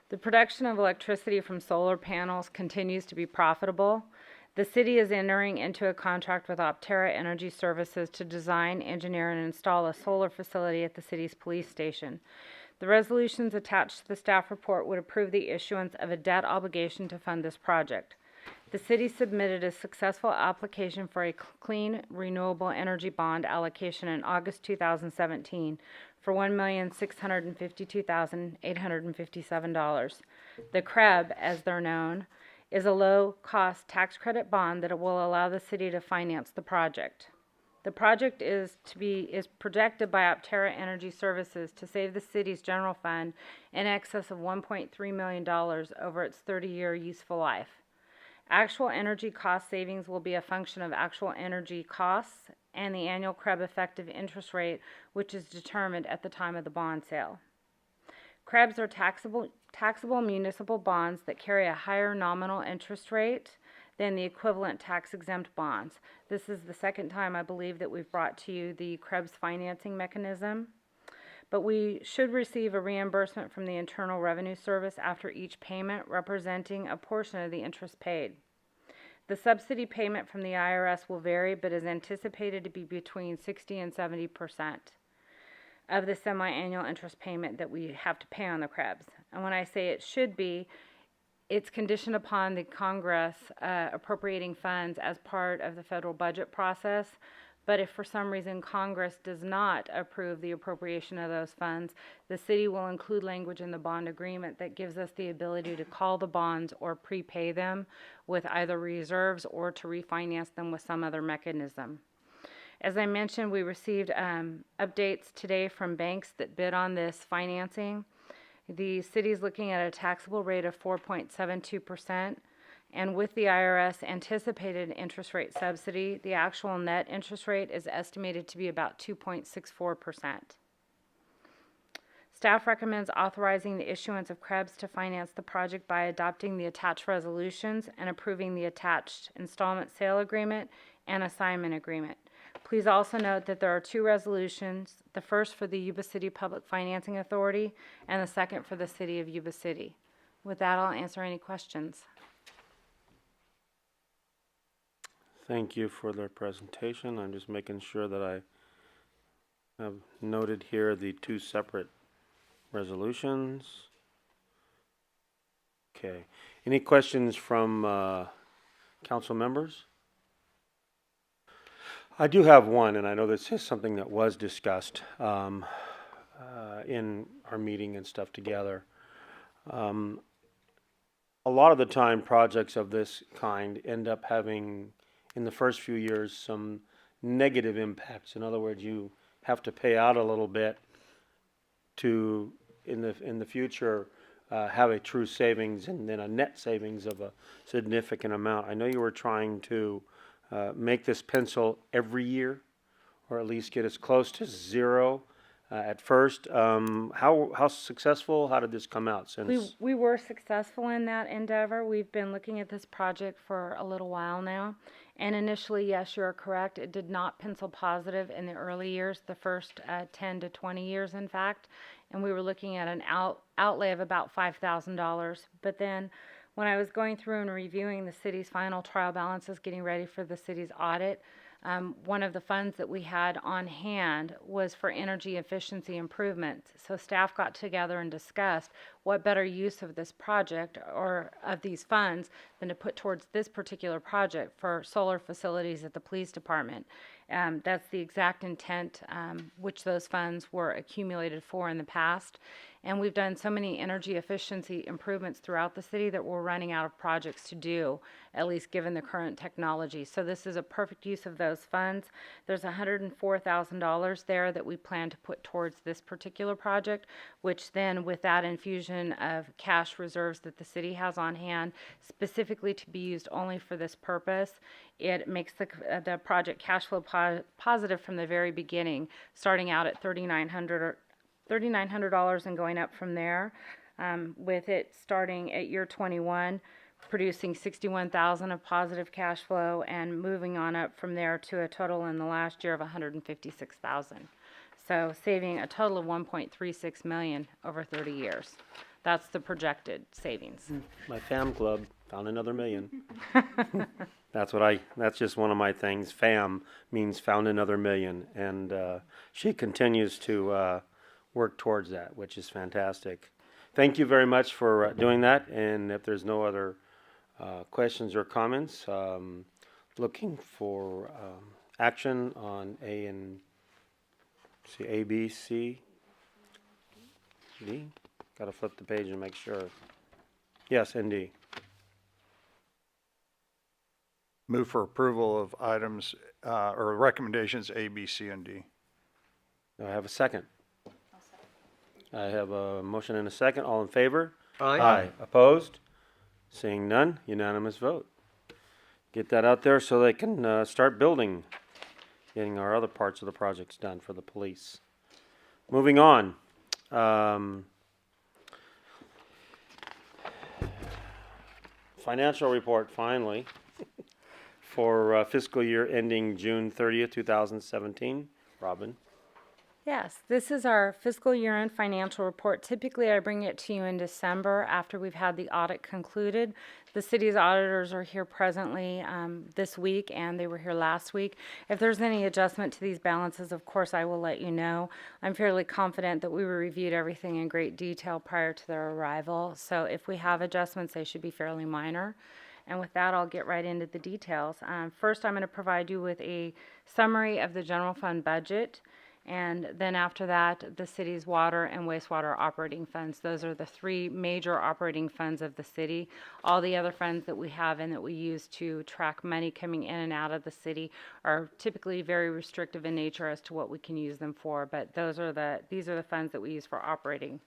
The production of electricity from solar panels continues to be profitable. The city is entering into a contract with Optera Energy Services to design, engineer, and install a solar facility at the city's police station. The resolutions attached to the staff report would approve the issuance of a debt obligation to fund this project. The city submitted a successful application for a clean, renewable energy bond allocation in August 2017 for $1,652,857. The CREB, as they're known, is a low-cost tax credit bond that will allow the city to finance the project. The project is projected by Optera Energy Services to save the city's general fund in excess of $1.3 million over its 30-year useful life. Actual energy cost savings will be a function of actual energy costs and the annual CREB effective interest rate, which is determined at the time of the bond sale. CREBs are taxable municipal bonds that carry a higher nominal interest rate than the equivalent tax-exempt bonds. This is the second time, I believe, that we've brought to you the CREBs financing mechanism. But we should receive a reimbursement from the Internal Revenue Service after each payment, representing a portion of the interest paid. The subsidy payment from the IRS will vary, but is anticipated to be between 60 and 70% of the semi-annual interest payment that we have to pay on the CREBs. And when I say it should be, it's conditioned upon the Congress appropriating funds as part of the federal budget process. But if for some reason Congress does not approve the appropriation of those funds, the city will include language in the bond agreement that gives us the ability to call the bonds or prepay them with either reserves or to refinance them with some other mechanism. As I mentioned, we received updates today from banks that bid on this financing. The city is looking at a taxable rate of 4.72%. And with the IRS anticipated interest rate subsidy, the actual net interest rate is estimated to be about 2.64%. Staff recommends authorizing the issuance of CREBs to finance the project by adopting the attached resolutions and approving the attached installment sale agreement and assignment agreement. Please also note that there are 2 resolutions, the first for the Yuba City Public Financing Authority and the second for the City of Yuba City. With that, I'll answer any questions. Thank you for their presentation. I'm just making sure that I have noted here the 2 separate resolutions. Okay. Any questions from council members? I do have one, and I know this is something that was discussed in our meeting and stuff together. A lot of the time, projects of this kind end up having, in the first few years, some negative impacts. In other words, you have to pay out a little bit to, in the future, have a true savings and then a net savings of a significant amount. I know you were trying to make this pencil every year, or at least get as close to zero at first. How successful? How did this come out? Since we were successful in that endeavor. We've been looking at this project for a little while now. And initially, yes, you're correct. It did not pencil positive in the early years, the first 10 to 20 years, in fact. And we were looking at an outlay of about $5,000. But then when I was going through and reviewing the city's final trial balances, getting ready for the city's audit, one of the funds that we had on hand was for energy efficiency improvements. So staff got together and discussed what better use of this project or of these funds than to put towards this particular project for solar facilities at the police department. That's the exact intent which those funds were accumulated for in the past. And we've done so many energy efficiency improvements throughout the city that we're running out of projects to do, at least given the current technology. So this is a perfect use of those funds. There's $104,000 there that we plan to put towards this particular project, which then with that infusion of cash reserves that the city has on hand, specifically to be used only for this purpose, it makes the project cash flow positive from the very beginning, starting out at $3,900 and going up from there, with it starting at year 21, producing $61,000 of positive cash flow and moving on up from there to a total in the last year of $156,000. So saving a total of $1.36 million over 30 years. That's the projected savings. My fam club found another million. That's just one of my things. Fam means found another million. And she continues to work towards that, which is fantastic. Thank you very much for doing that. And if there's no other questions or comments, looking for action on A, B, C, D. Got to flip the page and make sure. Yes, and D. Move for approval of items or recommendations A, B, C, and D. Do I have a second? I have a motion and a second. All in favor? Aye. Opposed? Seeing none, unanimous vote. Get that out there so they can start building, getting our other parts of the projects done for the police. Moving on. Financial report, finally, for fiscal year ending June 30th, 2017. Robin? Yes, this is our fiscal year-end financial report. Typically, I bring it to you in December after we've had the audit concluded. The city's auditors are here presently this week, and they were here last week. If there's any adjustment to these balances, of course, I will let you know. I'm fairly confident that we reviewed everything in great detail prior to their arrival. So if we have adjustments, they should be fairly minor. And with that, I'll get right into the details. First, I'm going to provide you with a summary of the general fund budget. And then after that, the city's water and wastewater operating funds. Those are the three major operating funds of the city. All the other funds that we have and that we use to track money coming in and out of the city are typically very restrictive in nature as to what we can use them for. But these are the funds that we use for operating.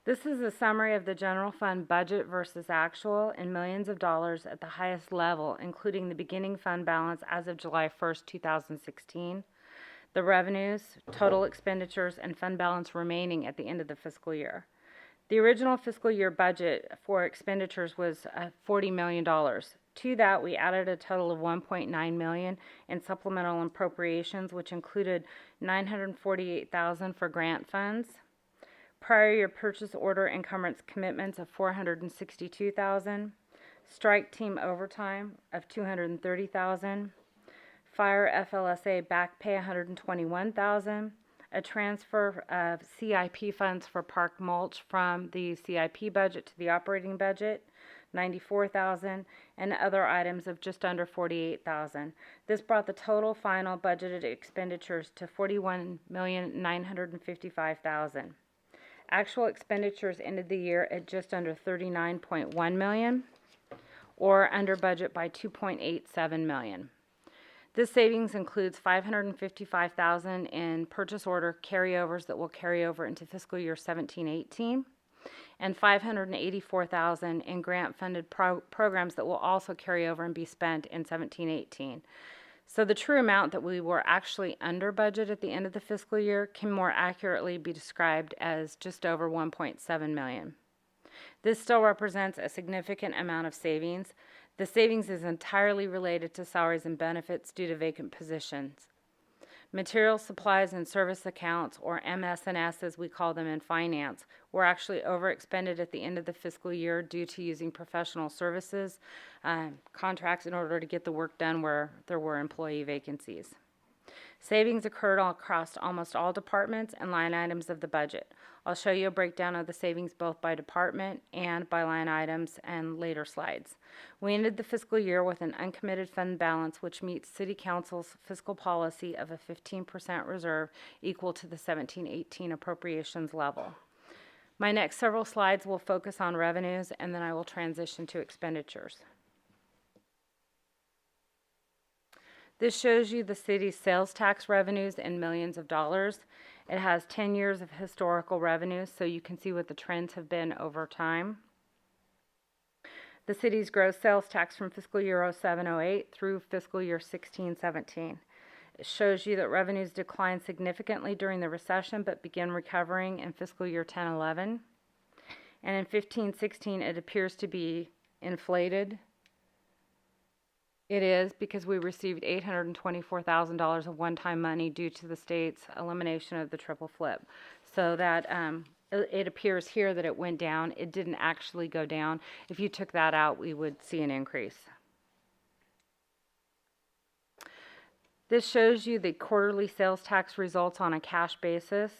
This is a summary of the general fund budget versus actual in millions of dollars at the highest level, including the beginning fund balance as of July 1st, 2016, the revenues, total expenditures, and fund balance remaining at the end of the fiscal year. The original fiscal year budget for expenditures was $40 million. To that, we added a total of $1.9 million in supplemental appropriations, which included $948,000 for grant funds, prior year purchase order encumbrance commitments of $462,000, strike team overtime of $230,000, fire FLSA back pay $121,000, a transfer of CIP funds for park mulch from the CIP budget to the operating budget, $94,000, and other items of just under $48,000. This brought the total final budgeted expenditures to $41,955,000. Actual expenditures ended the year at just under $39.1 million, or under budget by $2.87 million. This savings includes $555,000 in purchase order carryovers that will carry over into fiscal year 17-18, and $584,000 in grant-funded programs that will also carry over and be spent in 17-18. So the true amount that we were actually under budget at the end of the fiscal year can more accurately be described as just over $1.7 million. This still represents a significant amount of savings. The savings is entirely related to salaries and benefits due to vacant positions. Material, supplies, and service accounts, or MS&S as we call them in finance, were actually overexpended at the end of the fiscal year due to using professional services contracts in order to get the work done where there were employee vacancies. Savings occurred across almost all departments and line items of the budget. I'll show you a breakdown of the savings both by department and by line items in later slides. We ended the fiscal year with an uncommitted fund balance which meets City Council's fiscal policy of a 15% reserve equal to the 17-18 appropriations level. My next several slides will focus on revenues and then I will transition to expenditures. This shows you the city's sales tax revenues in millions of dollars. It has 10 years of historical revenues, so you can see what the trends have been over time. The city's gross sales tax from fiscal year 07-08 through fiscal year 16-17. It shows you that revenues declined significantly during the recession, but began recovering in fiscal year 10-11. And in 15-16, it appears to be inflated. It is because we received $824,000 of one-time money due to the state's elimination of the triple flip. So that it appears here that it went down. It didn't actually go down. If you took that out, we would see an increase. This shows you the quarterly sales tax results on a cash basis.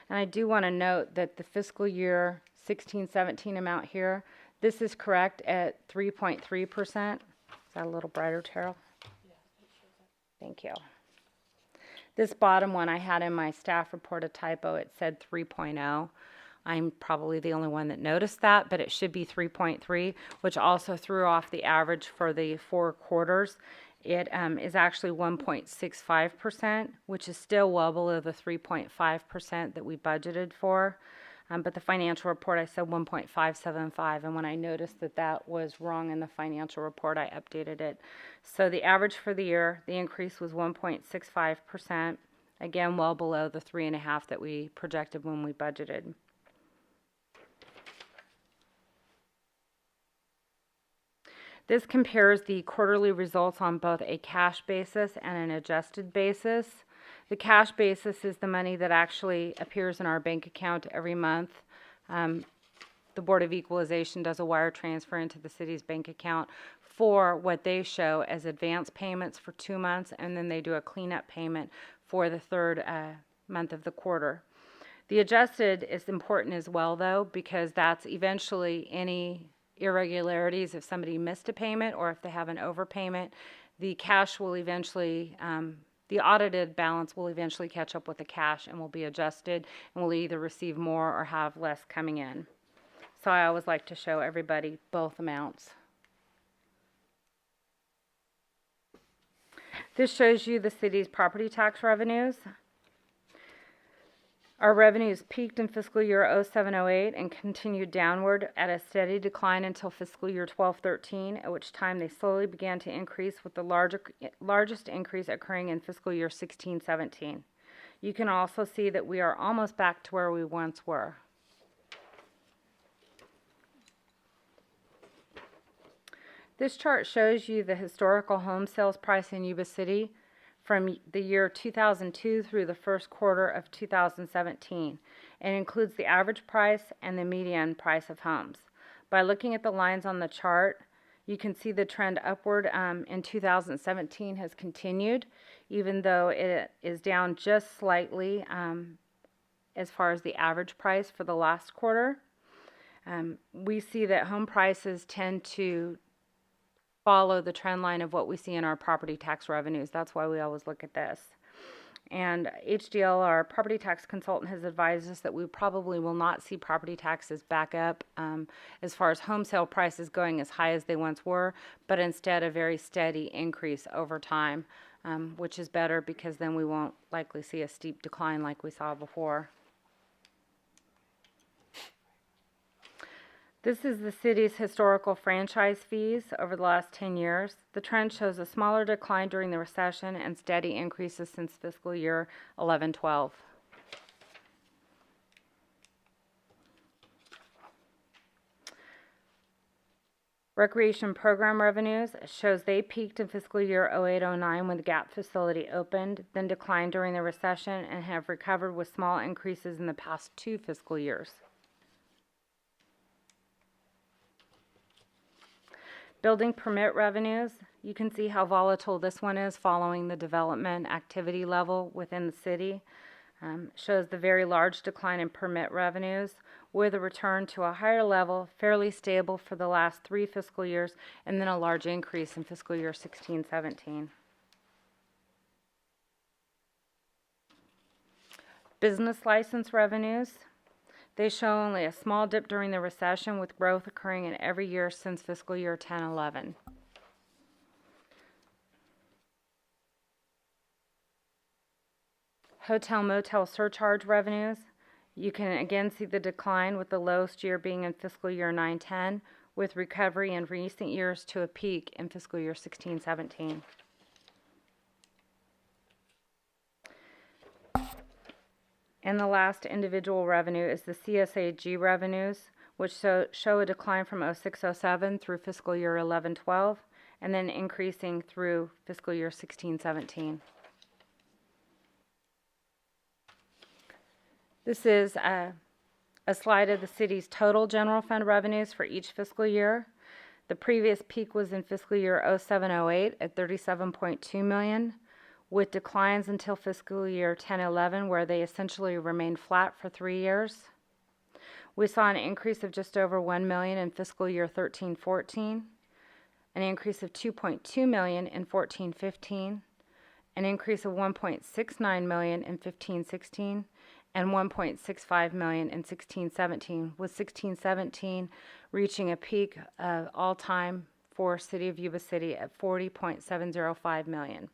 And I do want to note that the fiscal year 16-17 amount here, this is correct at 3.3%. Is that a little brighter, Terrell? Yeah, it shows that. Thank you. This bottom one I had in my staff report a typo. It said 3.0. I'm probably the only one that noticed that, but it should be 3.3, which also threw off the average for the 4 quarters. It is actually 1.65%, which is still well below the 3.5% that we budgeted for. But the financial report, I said 1.575, and when I noticed that that was wrong in the financial report, I updated it. So the average for the year, the increase was 1.65%, again, well below the 3.5% that we projected when we budgeted. This compares the quarterly results on both a cash basis and an adjusted basis. The cash basis is the money that actually appears in our bank account every month. The Board of Equalization does a wire transfer into the city's bank account for what they show as advance payments for 2 months, and then they do a cleanup payment for the third month of the quarter. The adjusted is important as well, though, because that's eventually any irregularities if somebody missed a payment or if they have an overpayment. The cash will eventually the audited balance will eventually catch up with the cash and will be adjusted and will either receive more or have less coming in. So I always like to show everybody both amounts. This shows you the city's property tax revenues. Our revenues peaked in fiscal year 07-08 and continued downward at a steady decline until fiscal year 12-13, at which time they slowly began to increase, with the largest increase occurring in fiscal year 16-17. You can also see that we are almost back to where we once were. This chart shows you the historical home sales price in Yuba City from the year 2002 through the first quarter of 2017, and includes the average price and the median price of homes. By looking at the lines on the chart, you can see the trend upward in 2017 has continued, even though it is down just slightly as far as the average price for the last quarter. We see that home prices tend to follow the trend line of what we see in our property tax revenues. That's why we always look at this. And HDL, our property tax consultant, has advised us that we probably will not see property taxes back up as far as home sale prices going as high as they once were, but instead a very steady increase over time, which is better because then we won't likely see a steep decline like we saw before. This is the city's historical franchise fees over the last 10 years. The trend shows a smaller decline during the recession and steady increases since fiscal year 11-12. Recreation program revenues shows they peaked in fiscal year 08-09 when the GAP facility opened, then declined during the recession, and have recovered with small increases in the past 2 fiscal years. Building permit revenues, you can see how volatile this one is following the development activity level within the city. Shows the very large decline in permit revenues with a return to a higher level, fairly stable for the last 3 fiscal years, and then a large increase in fiscal year 16-17. Business license revenues. They show only a small dip during the recession, with growth occurring in every year since fiscal year 10-11. Hotel motel surcharge revenues. You can again see the decline, with the lowest year being in fiscal year 9-10, with recovery in recent years to a peak in fiscal year 16-17. And the last individual revenue is the CSAG revenues, which show a decline from 06-07 through fiscal year 11-12, and then increasing through fiscal year 16-17. This is a slide of the city's total general fund revenues for each fiscal year. The previous peak was in fiscal year 07-08 at $37.2 million. With declines until fiscal year 10-11, where they essentially remained flat for 3 years. We saw an increase of just over $1 million in fiscal year 13-14, an increase of $2.2 million in 14-15, an increase of $1.69 million in 15-16, and $1.65 million in 16-17, with 16-17 reaching a peak of all time for City of Yuba City at $40.705 million.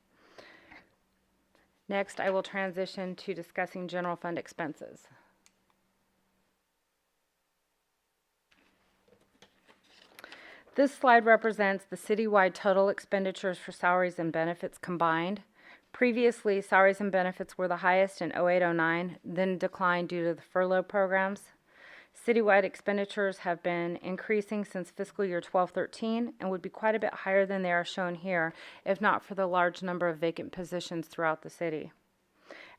Next, I will transition to discussing general fund expenses. This slide represents the citywide total expenditures for salaries and benefits combined. Previously, salaries and benefits were the highest in 08-09, then declined due to the furlough programs. Citywide expenditures have been increasing since fiscal year 12-13 and would be quite a bit higher than they are shown here, if not for the large number of vacant positions throughout the city.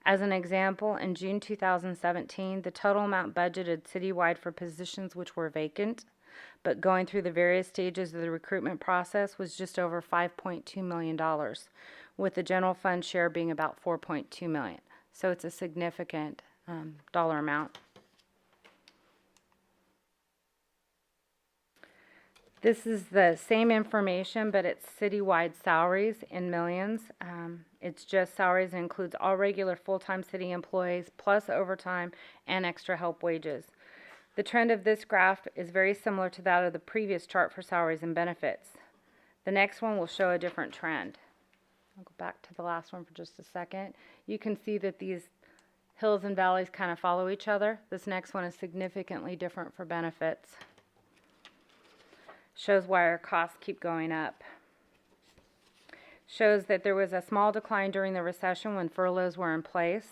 As an example, in June 2017, the total amount budgeted citywide for positions which were vacant, but going through the various stages of the recruitment process, was just over $5.2 million, with the general fund share being about $4.2 million. So it's a significant dollar amount. This is the same information, but it's citywide salaries in millions. It's just salaries and includes all regular full-time city employees, plus overtime and extra help wages. The trend of this graph is very similar to that of the previous chart for salaries and benefits. The next one will show a different trend. I'll go back to the last one for just a second. You can see that these hills and valleys kind of follow each other. This next one is significantly different for benefits. Shows why our costs keep going up. Shows that there was a small decline during the recession when furloughs were in place.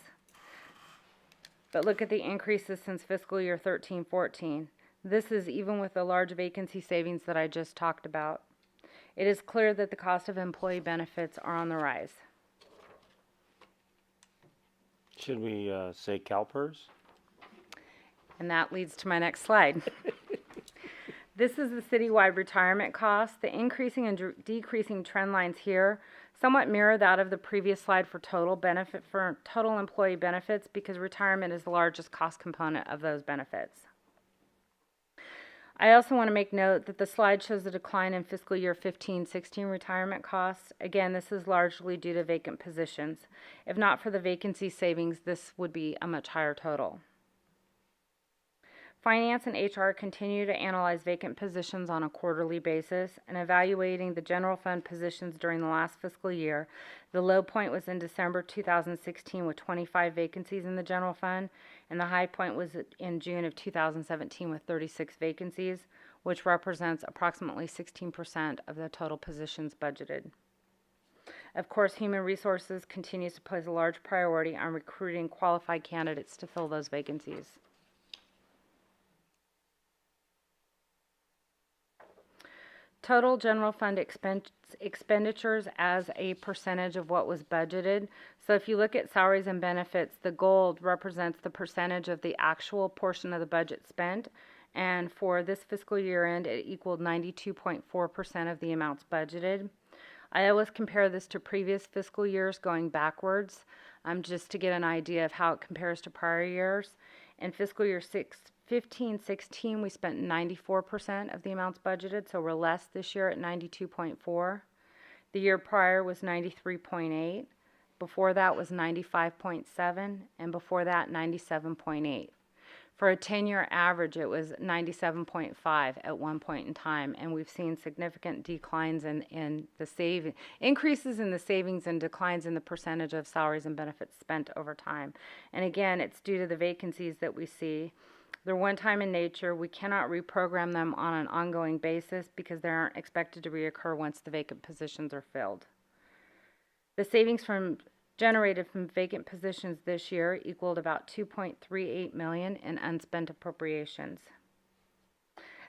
But look at the increases since fiscal year 13-14. This is even with the large vacancy savings that I just talked about. It is clear that the cost of employee benefits are on the rise. Should we say CalPERS? And that leads to my next slide. This is the citywide retirement costs. The increasing and decreasing trend lines here somewhat mirror that of the previous slide for total employee benefits, because retirement is the largest cost component of those benefits. I also want to make note that the slide shows a decline in fiscal year 15-16 retirement costs. Again, this is largely due to vacant positions. If not for the vacancy savings, this would be a much higher total. Finance and HR continue to analyze vacant positions on a quarterly basis and evaluating the general fund positions during the last fiscal year. The low point was in December 2016 with 25 vacancies in the general fund, and the high point was in June of 2017 with 36 vacancies, which represents approximately 16% of the total positions budgeted. Of course, human resources continues to place a large priority on recruiting qualified candidates to fill those vacancies. Total general fund expenditures as a percentage of what was budgeted. So if you look at salaries and benefits, the gold represents the percentage of the actual portion of the budget spent. And for this fiscal year end, it equaled 92.4% of the amounts budgeted. I always compare this to previous fiscal years going backwards, just to get an idea of how it compares to prior years. In fiscal year 15-16, we spent 94% of the amounts budgeted, so we're less this year at 92.4. The year prior was 93.8. Before that was 95.7, and before that 97.8. For a 10-year average, it was 97.5 at one point in time, and we've seen significant declines in the increases in the savings and declines in the percentage of salaries and benefits spent over time. And again, it's due to the vacancies that we see. They're one-time in nature. We cannot reprogram them on an ongoing basis because they aren't expected to reoccur once the vacant positions are filled. The savings generated from vacant positions this year equaled about $2.38 million in unspent appropriations.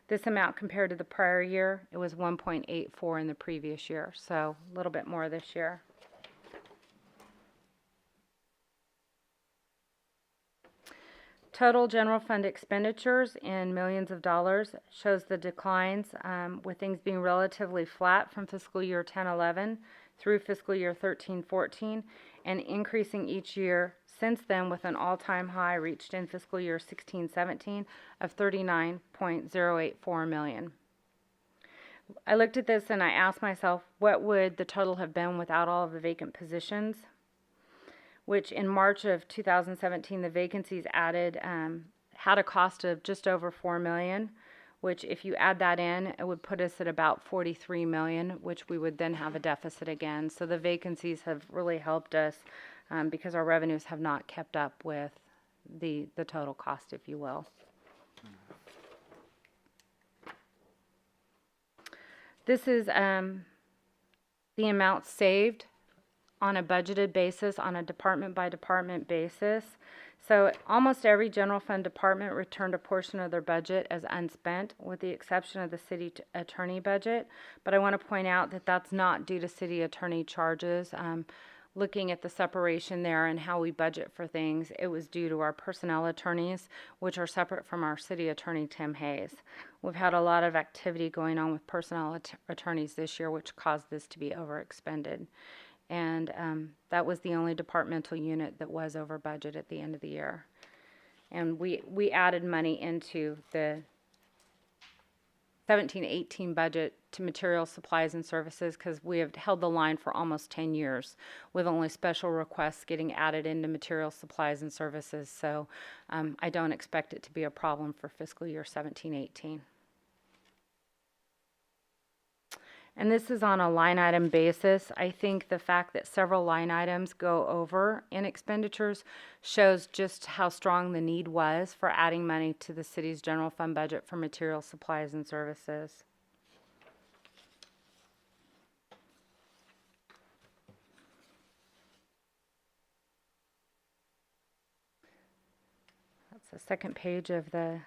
This amount compared to the prior year, it was $1.84 in the previous year, so a little bit more this year. Total general fund expenditures in millions of dollars shows the declines, with things being relatively flat from fiscal year 10-11 through fiscal year 13-14, and increasing each year since then, with an all-time high reached in fiscal year 16-17 of $39.084 million. I looked at this and I asked myself, what would the total have been without all of the vacant positions? Which in March of 2017, the vacancies added had a cost of just over $4 million, which if you add that in, it would put us at about $43 million, which we would then have a deficit again. So the vacancies have really helped us because our revenues have not kept up with the total cost, if you will. This is the amount saved on a budgeted basis, on a department-by-department basis. So almost every general fund department returned a portion of their budget as unspent, with the exception of the city attorney budget. But I want to point out that that's not due to city attorney charges. Looking at the separation there and how we budget for things, it was due to our personnel attorneys, which are separate from our city attorney, Tim Hayes. We've had a lot of activity going on with personnel attorneys this year, which caused this to be overexpended. And that was the only departmental unit that was over budget at the end of the year. And we added money into the 17-18 budget to materials, supplies, and services because we have held the line for almost 10 years with only special requests getting added into materials, supplies, and services. So I don't expect it to be a problem for fiscal year 17-18. And this is on a line item basis. I think the fact that several line items go over in expenditures shows just how strong the need was for adding money to the city's general fund budget for materials, supplies, and services. That's the second page of the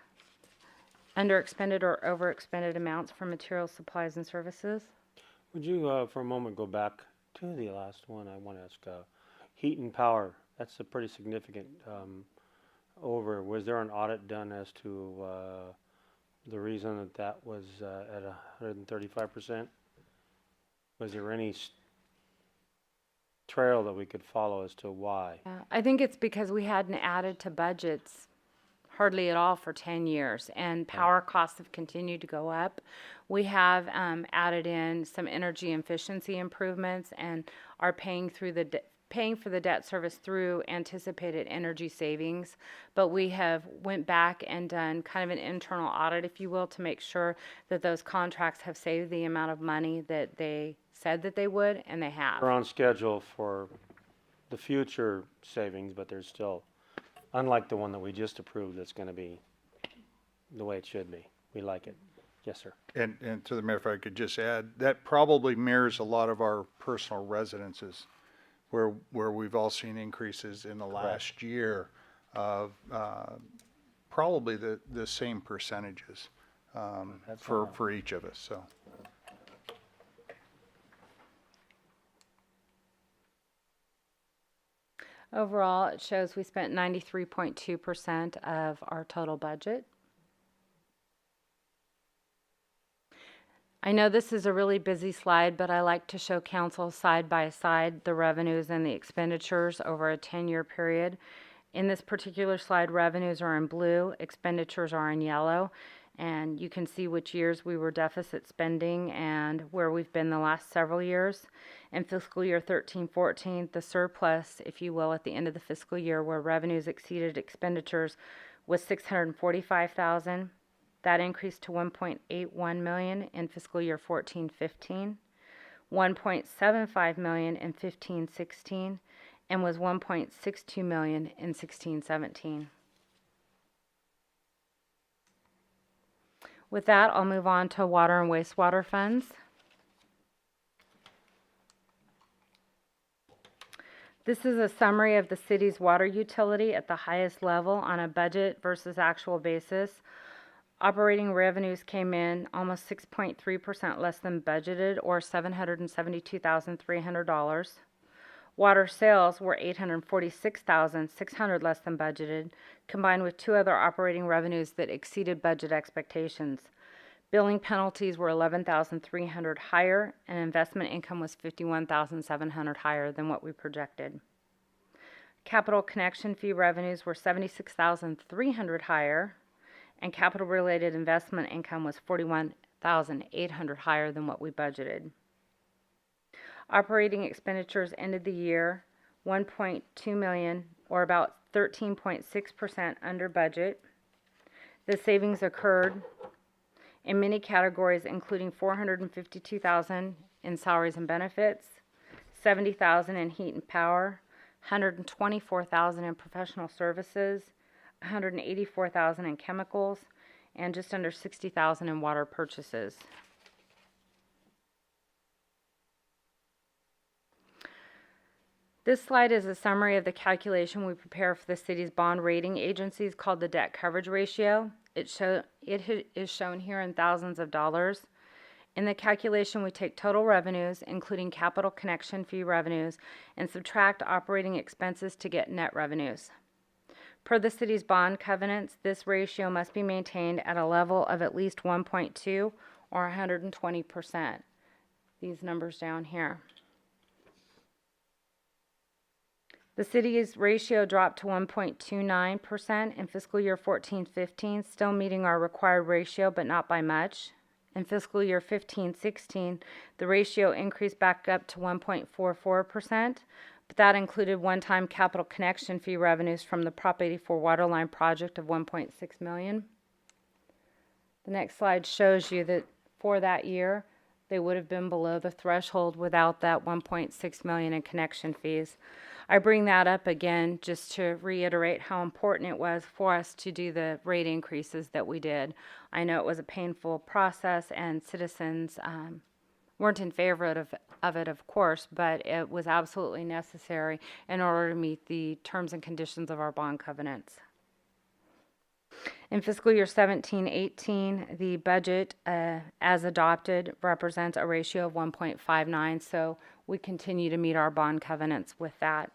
underexpended or overexpended amounts for materials, supplies, and services. Would you, for a moment, go back to the last one? I want to ask, heat and power. That's a pretty significant over. Was there an audit done as to the reason that that was at 135%? Was there any trail that we could follow as to why? I think it's because we hadn't added to budgets hardly at all for 10 years, and power costs have continued to go up. We have added in some energy efficiency improvements and are paying for the debt service through anticipated energy savings. But we have went back and done kind of an internal audit, if you will, to make sure that those contracts have saved the amount of money that they said that they would, and they have. We're on schedule for the future savings, but there's still, unlike the one that we just approved, that's going to be the way it should be. We like it. Yes, sir. And to the mayor, if I could just add, that probably mirrors a lot of our personal residences where we've all seen increases in the last year of probably the same percentages for each of us. So Overall, it shows we spent 93.2% of our total budget. I know this is a really busy slide, but I like to show council side by side the revenues and the expenditures over a 10-year period. In this particular slide, revenues are in blue, expenditures are in yellow, and you can see which years we were deficit spending and where we've been the last several years. In fiscal year 13-14, the surplus, if you will, at the end of the fiscal year where revenues exceeded expenditures was $645,000. That increased to $1.81 million in fiscal year 14-15, $1.75 million in 15-16, and was $1.62 million in 16-17. With that, I'll move on to water and wastewater funds. This is a summary of the city's water utility at the highest level on a budget versus actual basis. Operating revenues came in almost 6.3% less than budgeted, or $772,300. Water sales were $846,600 less than budgeted, combined with two other operating revenues that exceeded budget expectations. Billing penalties were $11,300 higher, and investment income was $51,700 higher than what we projected. Capital connection fee revenues were $76,300 higher, and capital-related investment income was $41,800 higher than what we budgeted. Operating expenditures ended the year $1.2 million, or about 13.6% under budget. The savings occurred in many categories, including $452,000 in salaries and benefits, $70,000 in heat and power, $124,000 in professional services, $184,000 in chemicals, and just under $60,000 in water purchases. This slide is a summary of the calculation we prepare for the city's bond rating agencies called the debt coverage ratio. It is shown here in thousands of dollars. In the calculation, we take total revenues, including capital connection fee revenues, and subtract operating expenses to get net revenues. Per the city's bond covenants, this ratio must be maintained at a level of at least 1.2 or 120%. These numbers down here. The city's ratio dropped to 1.29% in fiscal year 14-15, still meeting our required ratio, but not by much. In fiscal year 15-16, the ratio increased back up to 1.44%, but that included one-time capital connection fee revenues from the Prop 84 waterline project of $1.6 million. The next slide shows you that for that year, they would have been below the threshold without that $1.6 million in connection fees. I bring that up again just to reiterate how important it was for us to do the rate increases that we did. I know it was a painful process and citizens weren't in favor of it, of course, but it was absolutely necessary in order to meet the terms and conditions of our bond covenants. In fiscal year 17-18, the budget as adopted represents a ratio of 1.59, so we continue to meet our bond covenants with that.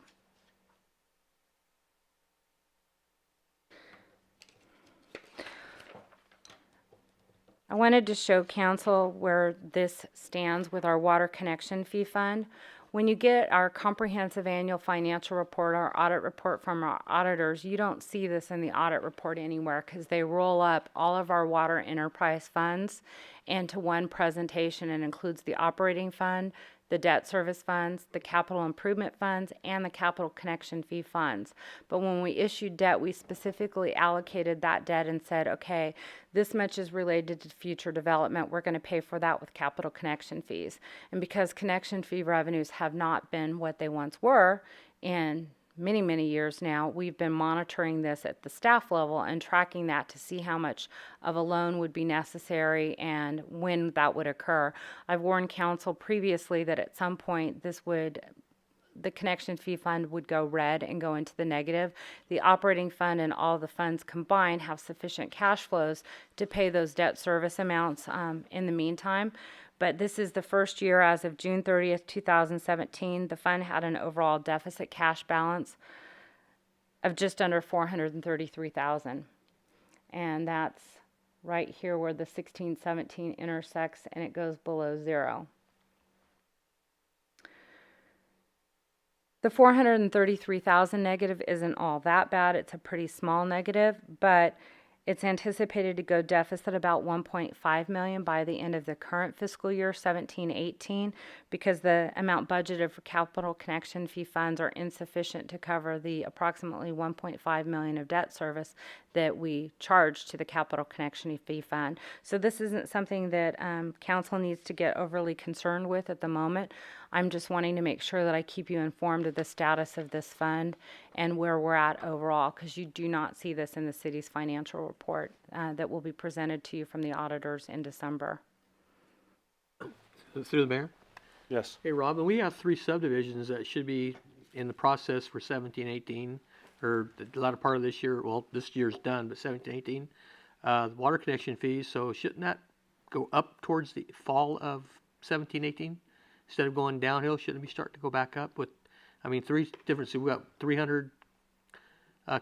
I wanted to show council where this stands with our water connection fee fund. When you get our comprehensive annual financial report, our audit report from our auditors, you don't see this in the audit report anywhere because they roll up all of our water enterprise funds into one presentation and includes the operating fund, the debt service funds, the capital improvement funds, and the capital connection fee funds. But when we issued debt, we specifically allocated that debt and said, okay, this much is related to future development. We're going to pay for that with capital connection fees. And because connection fee revenues have not been what they once were in many, many years now, we've been monitoring this at the staff level and tracking that to see how much of a loan would be necessary and when that would occur. I've warned council previously that at some point the connection fee fund would go red and go into the negative. The operating fund and all the funds combined have sufficient cash flows to pay those debt service amounts in the meantime. But this is the first year as of June 30th, 2017. The fund had an overall deficit cash balance of just under 433,000. And that's right here where the 1617 intersects and it goes below zero. The 433,000 negative isn't all that bad. It's a pretty small negative, but it's anticipated to go deficit about 1.5 million by the end of the current fiscal year 17-18 because the amount budgeted for capital connection fee funds are insufficient to cover the approximately 1.5 million of debt service that we charge to the capital connection fee fund. So this isn't something that council needs to get overly concerned with at the moment. I'm just wanting to make sure that I keep you informed of the status of this fund and where we're at overall, because you do not see this in the city's financial report that will be presented to you from the auditors in December. Through the mayor? Yes. Hey, Robin, we have 3 subdivisions that should be in the process for 17-18, or the latter part of this year. Well, this year's done, but 17-18. Water connection fees, so shouldn't that go up towards the fall of 17-18? Instead of going downhill, shouldn't we start to go back up with, I mean, 3 different, so we got 300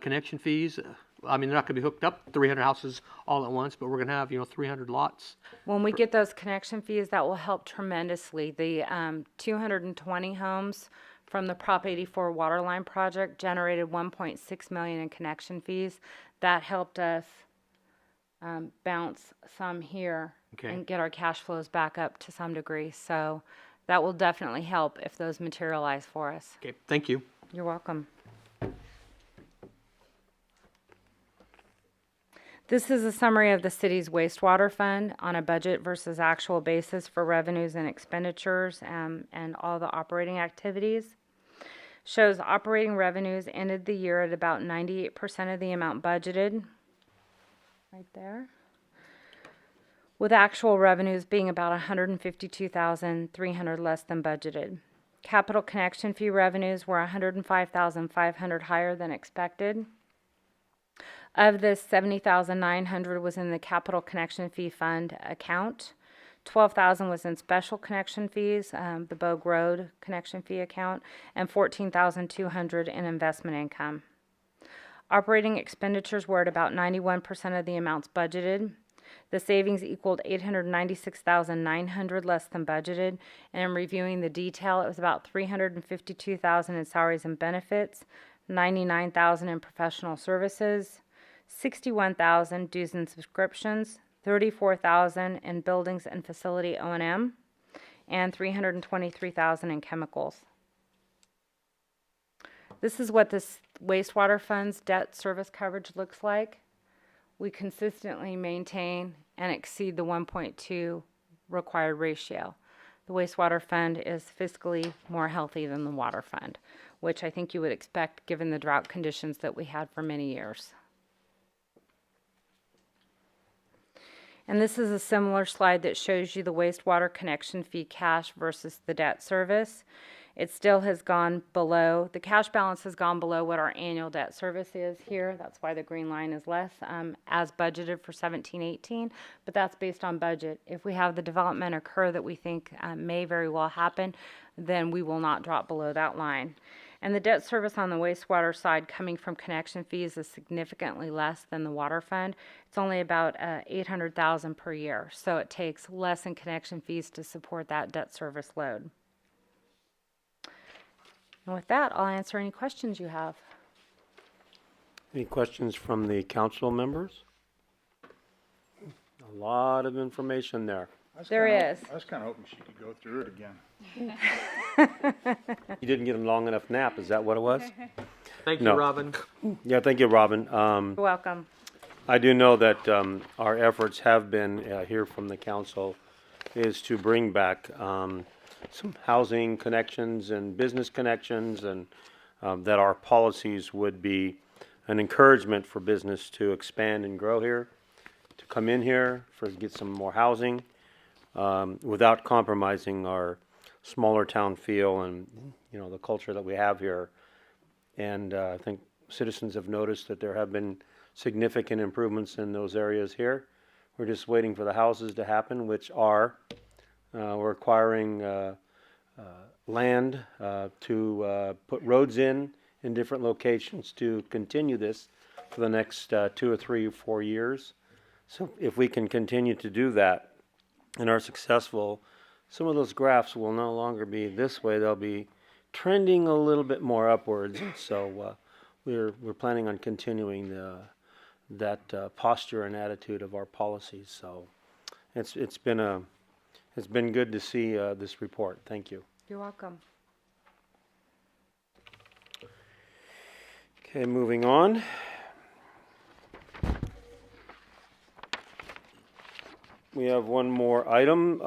connection fees. I mean, they're not going to be hooked up 300 houses all at once, but we're going to have, 300 lots. When we get those connection fees, that will help tremendously. The 220 homes from the Prop 84 water line project generated 1.6 million in connection fees. That helped us bounce some here and get our cash flows back up to some degree. So that will definitely help if those materialize for us. Okay, thank you. You're welcome. This is a summary of the city's wastewater fund on a budget versus actual basis for revenues and expenditures and all the operating activities. Shows operating revenues ended the year at about 98% of the amount budgeted, right there, with actual revenues being about 152,300 less than budgeted. Capital connection fee revenues were 105,500 higher than expected. Of this, 70,900 was in the capital connection fee fund account. 12,000 was in special connection fees, the Bogue Road connection fee account, and 14,200 in investment income. Operating expenditures were at about 91% of the amounts budgeted. The savings equaled 896,900 less than budgeted, and in reviewing the detail, it was about 352,000 in salaries and benefits, 99,000 in professional services, 61,000 dues and subscriptions, 34,000 in buildings and facility O&M, and 323,000 in chemicals. This is what this wastewater fund's debt service coverage looks like. We consistently maintain and exceed the 1.2 required ratio. The wastewater fund is fiscally more healthy than the water fund, which I think you would expect given the drought conditions that we had for many years. And this is a similar slide that shows you the wastewater connection fee cash versus the debt service. It still has gone below, the cash balance has gone below what our annual debt service is here. That's why the green line is less as budgeted for 17-18, but that's based on budget. If we have the development occur that we think may very well happen, then we will not drop below that line. And the debt service on the wastewater side coming from connection fees is significantly less than the water fund. It's only about $800,000 per year. So it takes less in connection fees to support that debt service load. And with that, I'll answer any questions you have. Any questions from the council members? A lot of information there. There is. I was kind of hoping she could go through it again. You didn't get a long enough nap, is that what it was? Thank No. you, Robin. Yeah, thank you, Robin. You're welcome. I do know that our efforts have been here from the council is to bring back some housing connections and business connections, and that our policies would be an encouragement for business to expand and grow here, to come in here, for get some more housing, without compromising our smaller town feel and the culture that we have here. And I think citizens have noticed that there have been significant improvements in those areas here. We're just waiting for the houses to happen, which are we're acquiring land to put roads in in different locations to continue this for the next 2 or 3 or 4 years. So if we can continue to do that and are successful, some of those graphs will no longer be this way. They'll be trending a little bit more upwards. And so we're planning on continuing that posture and attitude of our policies. So it's been good to see this report. Thank you. You're welcome. Okay, moving on. We have one more item,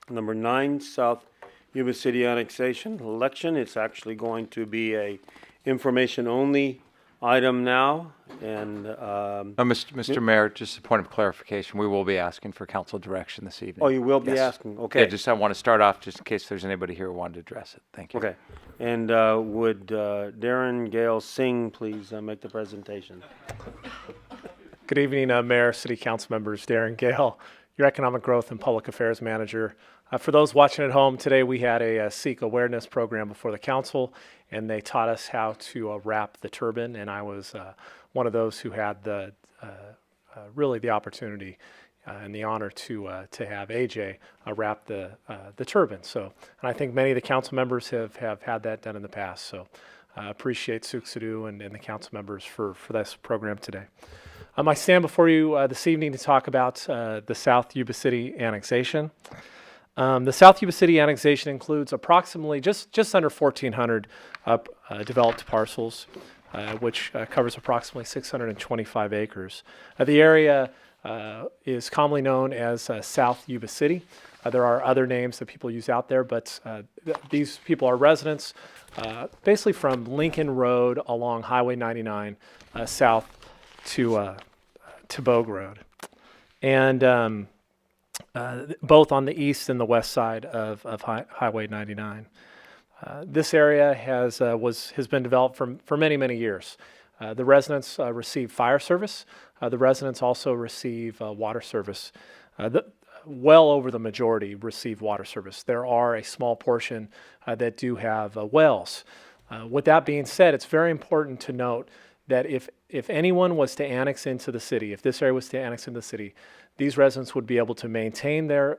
number 9, South Yuba City annexation election. It's actually going to be a information-only item now, and Mr. Mayor, just a point of clarification, we will be asking for council direction this evening. oh, you will be Yes. asking. Okay. I want to start off just in case there's anybody here who wanted to address it. Thank you. Okay. And would Darren Gale Singh please make the presentation? Good evening, Mayor, City Council members. Darren Gale, your Economic Growth and Public Affairs Manager. For those watching at home, today we had a Sikh awareness program before the council, and they taught us how to wrap the turban, and I was one of those who had really the opportunity and the honor to have AJ wrap the turban. So, and I think many of the council members have had that done in the past. So, I appreciate Suk Sadhu and the council members for this program today. I stand before you this evening to talk about the South Yuba City annexation. The South Yuba City annexation includes approximately just under 1,400 developed parcels, which covers approximately 625 acres. The area is commonly known as South Yuba City. There are other names that people use out there, but these people are residents basically from Lincoln Road along Highway 99 south to Bogue Road, and both on the east and the west side of Highway 99. This area has been developed for many years. The residents receive fire service. The residents also receive water service. Well over the majority receive water service. There are a small portion that do have wells. With that being said, it's very important to note that if anyone was to annex into the city, if this area was to annex into the city, these residents would be able to maintain their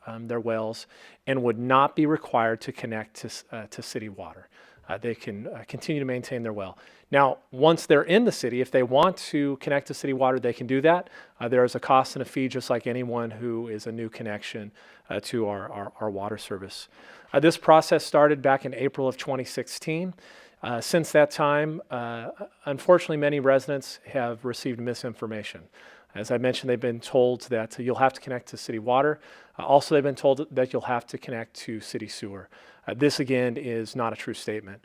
wells and would not be required to connect to city water. They can continue to maintain their well. Now, once they're in the city, if they want to connect to city water, they can do that. There is a cost and a fee just like anyone who is a new connection to our water service. This process started back in April of 2016. Since that time, unfortunately, many residents have received misinformation. As I mentioned, they've been told that you'll have to connect to city water. Also, they've been told that you'll have to connect to city sewer. This, again, is not a true statement.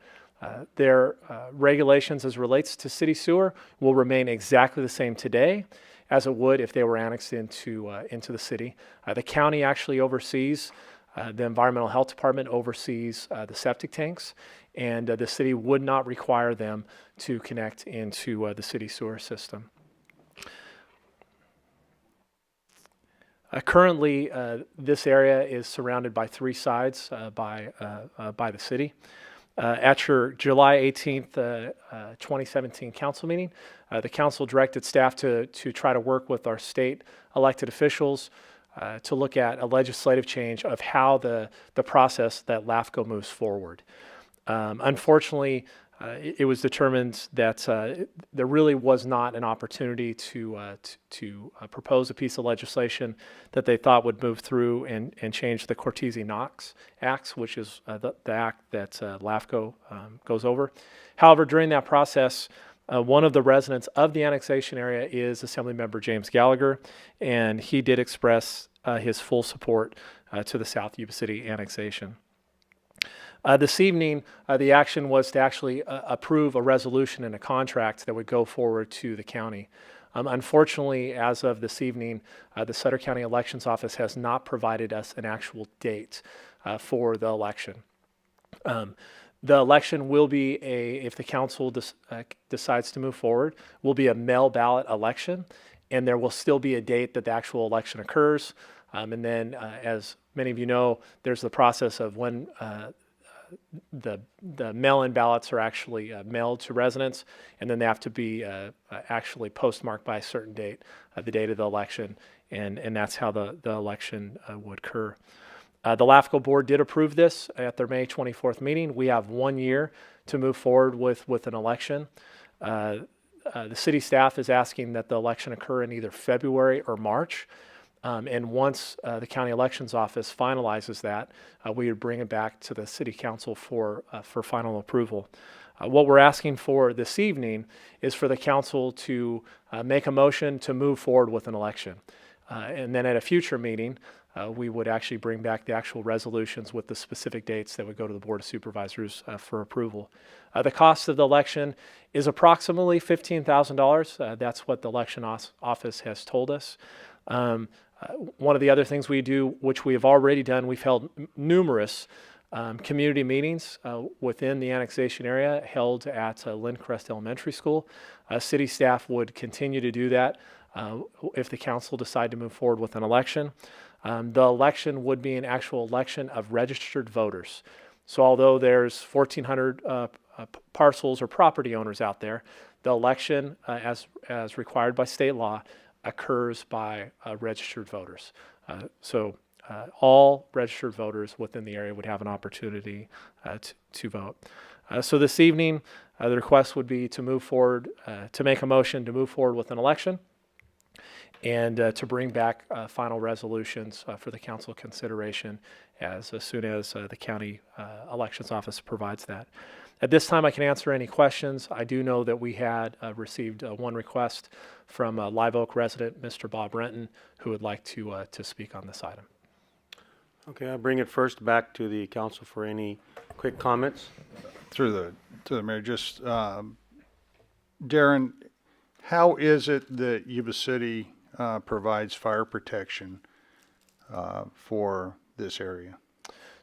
Their regulations as relates to city sewer will remain exactly the same today as it would if they were annexed into the city. The county actually oversees, the Environmental Health Department oversees the septic tanks, and the city would not require them to connect into the city sewer system. Currently, this area is surrounded by 3 sides by the city. At your July 18th, 2017 council meeting, the council directed staff to try to work with our state elected officials to look at a legislative change of how the process that LAFCO moves forward. Unfortunately, it was determined that there really was not an opportunity to propose a piece of legislation that they thought would move through and change the Cortese-Knox Acts, which is the act that LAFCO goes over. However, during that process, one of the residents of the annexation area is Assemblymember James Gallagher, and he did express his full support to the South Yuba City annexation. This evening, the action was to actually approve a resolution and a contract that would go forward to the county. Unfortunately, as of this evening, the Sutter County Elections Office has not provided us an actual date for the election. The election will be if the council decides to move forward, will be a mail ballot election, and there will still be a date that the actual election occurs. And then, as many of you know, there's the process of when the mail-in ballots are actually mailed to residents, and then they have to be actually postmarked by a certain date, the date of the election, and that's how the election would occur. The LAFCO board did approve this at their May 24th meeting. We have 1 year to move forward with an election. The city staff is asking that the election occur in either February or March. And once the county elections office finalizes that, we would bring it back to the city council for final approval. What we're asking for this evening is for the council to make a motion to move forward with an election. And then at a future meeting, we would actually bring back the actual resolutions with the specific dates that would go to the Board of Supervisors for approval. The cost of the election is approximately $15,000. That's what the election office has told us. One of the other things we do, which we have already done, we've held numerous community meetings within the annexation area held at Lindcrest Elementary School. City staff would continue to do that if the council decide to move forward with an election. The election would be an actual election of registered voters. So although there's 1,400 parcels or property owners out there, the election, as required by state law, occurs by registered voters. So all registered voters within the area would have an opportunity to vote. So this evening, the request would be to move forward, to make a motion to move forward with an election, and to bring back final resolutions for the council consideration as soon as the county elections office provides that. At this time, I can answer any questions. I do know that we had received one request from a Live Oak resident, Mr. Bob Renton, who would like to speak on this item. Okay, I'll bring it first back to the council for any quick comments. To the mayor, just Darren, how is it that Yuba City provides fire protection for this area?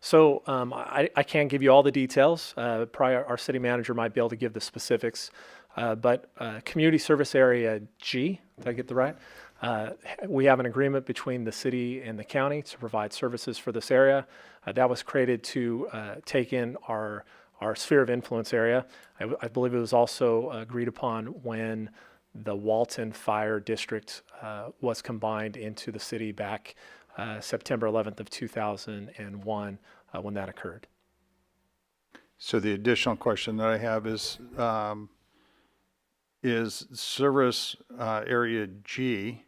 So I can't give you all the details. Probably our city manager might be able to give the specifics. But Community Service Area G, did I get the right? We have an agreement between the city and the county to provide services for this area. That was created to take in our sphere of influence area. I believe it was also agreed upon when the Walton Fire District was combined into the city back September 11th of 2001 when that occurred. So the additional question that I have is Service Area G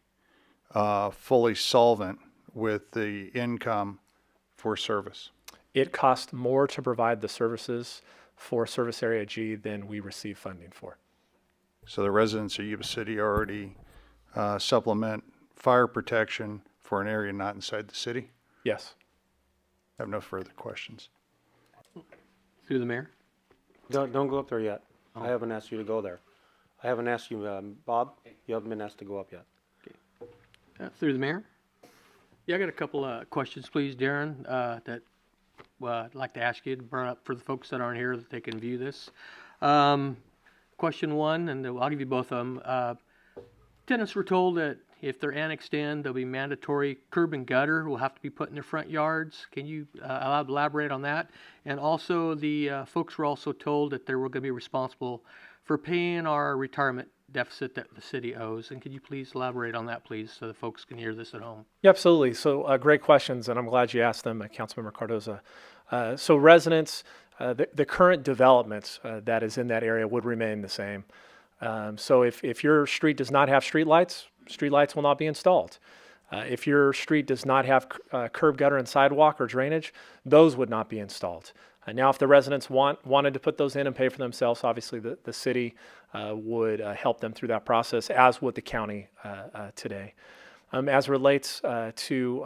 fully solvent with the income for service? It costs more to provide the services for Service Area G than we receive funding for. So the residents of Yuba City already supplement fire protection for an area not inside the city? Yes. I have no further questions. Through the mayor? Don't go up there yet. I haven't asked you to go there. I haven't asked you, Bob. You haven't been asked to go up yet. Through the mayor? Yeah, I got a couple questions, please, Darren, that I'd like to ask you to bring up for the folks that aren't here that they can view this. Question one, and I'll give you both of them. Tenants were told that if they're annexed in, there'll be mandatory curb and gutter will have to be put in their front yards. Can you elaborate on that? And also, the folks were also told that they were going to be responsible for paying our retirement deficit that the city owes. And could you please elaborate on that, please, so the folks can hear this at home? Yeah, absolutely. So great questions, and I'm glad you asked them, Councilmember Cardoza. So residents, the current development that is in that area would remain the same. So if your street does not have streetlights will not be installed. If your street does not have curb, gutter, and sidewalk or drainage, those would not be installed. Now, if the residents wanted to put those in and pay for themselves, obviously the city would help them through that process, as would the county today. As relates to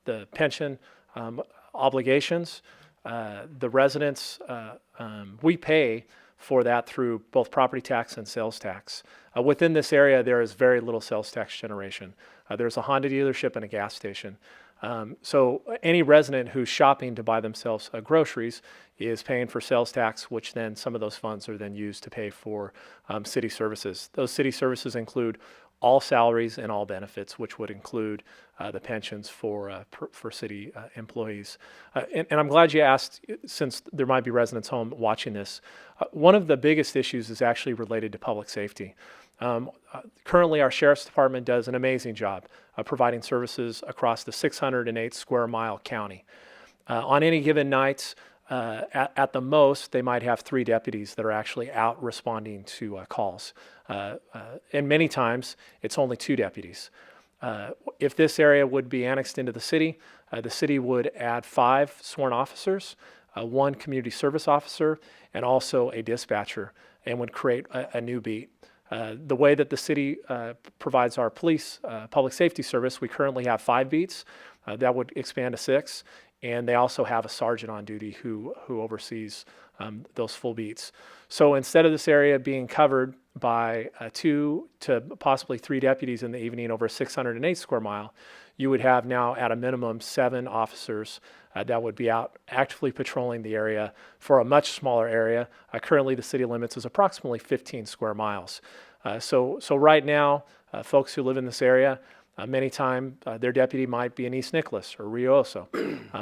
the pension obligations, the residents, we pay for that through both property tax and sales tax. Within this area, there is very little sales tax generation. There's a Honda dealership and a gas station. So any resident who's shopping to buy themselves groceries is paying for sales tax, which then some of those funds are then used to pay for city services. Those city services include all salaries and all benefits, which would include the pensions for city employees. And I'm glad you asked, since there might be residents home watching this. One of the biggest issues is actually related to public safety. Currently, our Sheriff's Department does an amazing job of providing services across the 608 square mile county. On any given night, at the most, they might have 3 deputies that are actually out responding to calls. And many times, it's only 2 deputies. If this area would be annexed into the city would add 5 sworn officers, 1 community service officer, and also a dispatcher, and would create a new beat. The way that the city provides our police public safety service, we currently have 5 beats. That would expand to 6. And they also have a sergeant on duty who oversees those full beats. So instead of this area being covered by 2 to possibly 3 deputies in the evening over a 608 square mile, you would have now at a minimum 7 officers that would be out actively patrolling the area for a much smaller area. Currently the city limits is approximately 15 square miles. So right now, folks who live in this area, many times their deputy might be in East Nicholas or Rio Oso.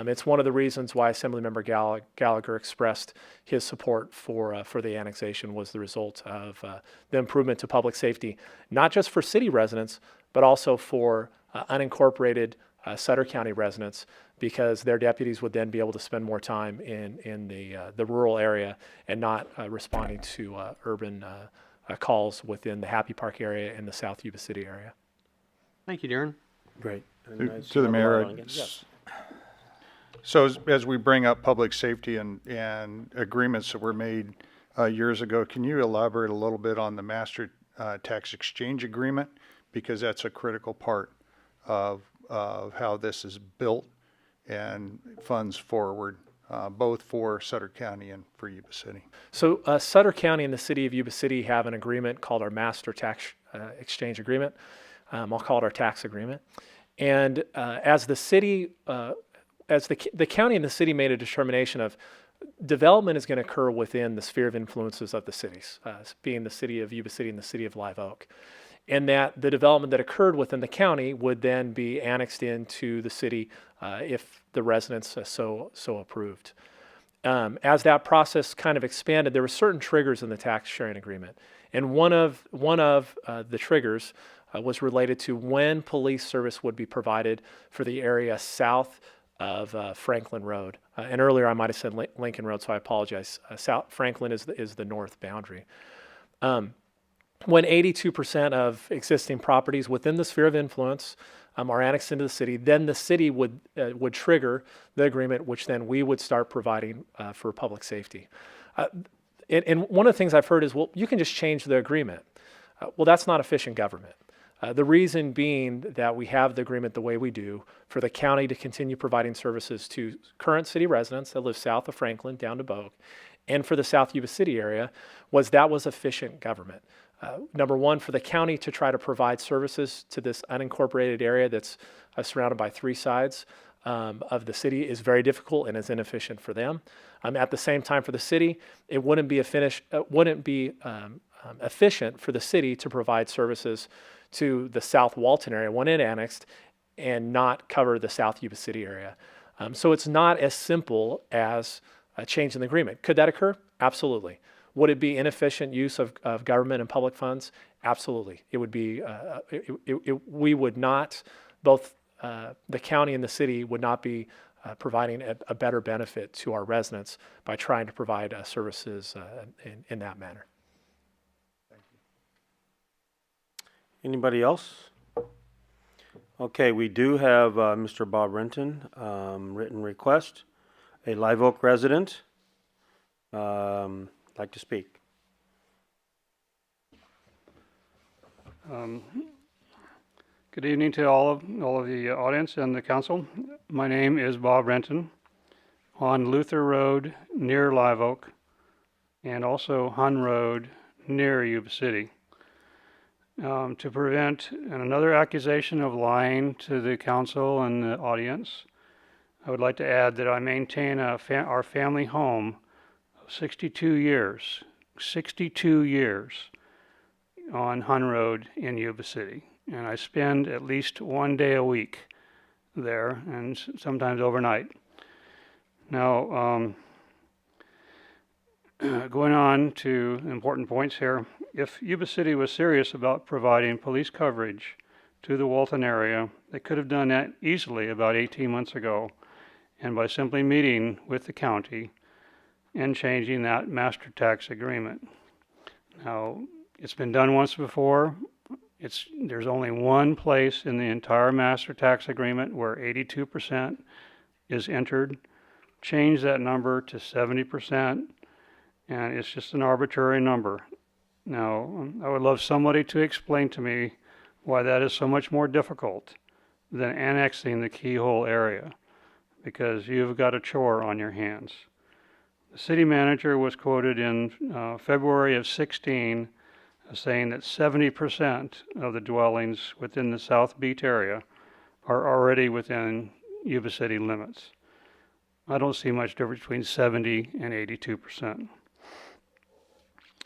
It's one of the reasons why Assemblymember Gallagher expressed his support for the annexation was the result of the improvement to public safety, not just for city residents, but also for unincorporated Sutter County residents, because their deputies would then be able to spend more time in the rural area and not responding to urban calls within the Happy Park area and the South Yuba City area. Thank you, Darren. Great. To the mayor. Yes. So as we bring up public safety and agreements that were made years ago, can you elaborate a little bit on the master tax exchange agreement? Because that's a critical part of how this is built and funds forward, both for Sutter County and for Yuba City. So Sutter County and the city of Yuba City have an agreement called our master tax exchange agreement. I'll call it our tax agreement. And as the city, as the county and the city made a determination of development is going to occur within the sphere of influences of the cities, being the city of Yuba City and the city of Live Oak. And that the development that occurred within the county would then be annexed into the city if the residents so approved. As that process kind of expanded, there were certain triggers in the tax sharing agreement. And one of the triggers was related to when police service would be provided for the area south of Franklin Road. And earlier I might have said Lincoln Road, so I apologize. South Franklin is the north boundary. When 82% of existing properties within the sphere of influence are annexed into the city, then the city would trigger the agreement, which then we would start providing for public safety. And one of the things I've heard is, well, you can just change the agreement. Well, that's not efficient government. The reason being that we have the agreement the way we do for the county to continue providing services to current city residents that live south of Franklin down to Bogue, and for the South Yuba City area, was efficient government. Number one, for the county to try to provide services to this unincorporated area that's surrounded by 3 sides of the city is very difficult and is inefficient for them. At the same time, for the city, it wouldn't be efficient for the city to provide services to the South Walton area when it annexed and not cover the South Yuba City area. So it's not as simple as changing the agreement. Could that occur? Absolutely. Would it be inefficient use of government and public funds? Absolutely. It would be, we would not, both the county and the city would not be providing a better benefit to our residents by trying to provide services in that manner. Anybody else? Okay, we do have Mr. Bob Renton, written request, a Live Oak resident, like to speak. Good evening to all of the audience and the council. My name is Bob Renton on Luther Road near Live Oak and also Hun Road near Yuba City. To prevent another accusation of lying to the council and the audience, I would like to add that I maintain our family home of 62 years on Hun Road in Yuba City. and I spend at least one day a week there, and sometimes overnight. Now, going on to important points here, if Yuba City was serious about providing police coverage to the Walton area, they could have done that easily about 18 months ago, and by simply meeting with the county and changing that master tax agreement. Now, it's been done once before. There's only one place in the entire master tax agreement where 82% is entered. Change that number to 70%, and it's just an arbitrary number. Now, I would love somebody to explain to me why that is so much more difficult than annexing the Keyhole area, because you've got a chore on your hands. The city manager was quoted in February of 16 saying that 70% of the dwellings within the South Beach area are already within Yuba City limits. I don't see much difference between 70 and 82%.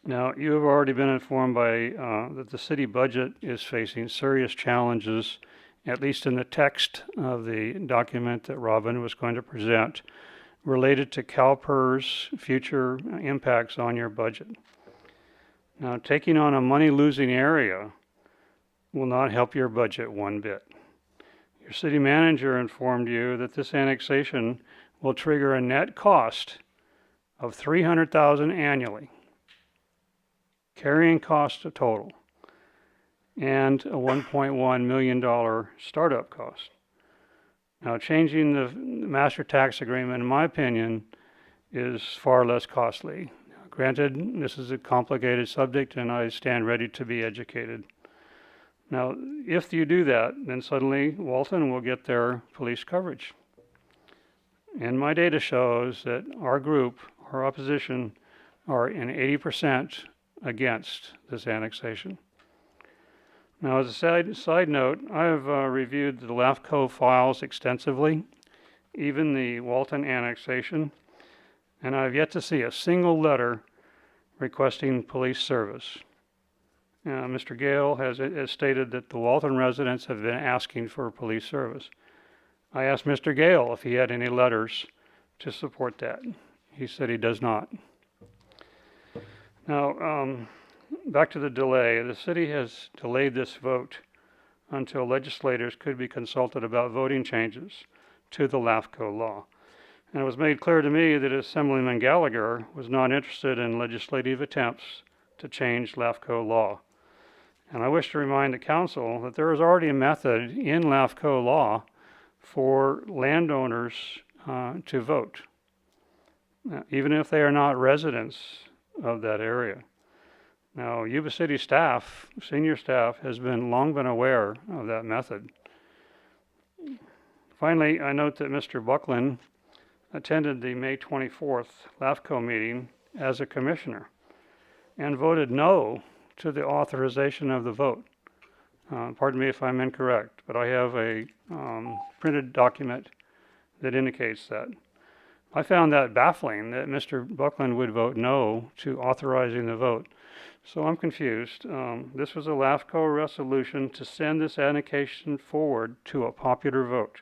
Now, you have already been informed by that the city budget is facing serious challenges, at least in the text of the document that Robin was going to present, related to CalPERS' future impacts on your budget. Now, taking on a money-losing area will not help your budget one bit. Your city manager informed you that this annexation will trigger a net cost of $300,000 annually, carrying cost of total, and a $1.1 million startup cost. Now, changing the master tax agreement, in my opinion, is far less costly. Granted, this is a complicated subject, and I stand ready to be educated. Now, if you do that, then suddenly Walton will get their police coverage. And my data shows that our group, our opposition, are in 80% against this annexation. Now, as a side note, I have reviewed the LAFCO files extensively, even the Walton annexation, and I've yet to see a single letter requesting police service. Mr. Gale has stated that the Walton residents have been asking for police service. I asked Mr. Gale if he had any letters to support that. He said he does not. Now, back to the delay. The city has delayed this vote until legislators could be consulted about voting changes to the LAFCO law. And it was made clear to me that Assemblyman Gallagher was not interested in legislative attempts to change LAFCO law. And I wish to remind the council that there is already a method in LAFCO law for landowners to vote, even if they are not residents of that area. Now, Yuba City staff, senior staff, has long been aware of that method. Finally, I note that Mr. Buckland attended the May 24th LAFCO meeting as a commissioner and voted no to the authorization of the vote. Pardon me if I'm incorrect, but I have a printed document that indicates that. I found that baffling that Mr. Buckland would vote no to authorizing the vote. So I'm confused. This was a LAFCO resolution to send this annexation forward to a popular vote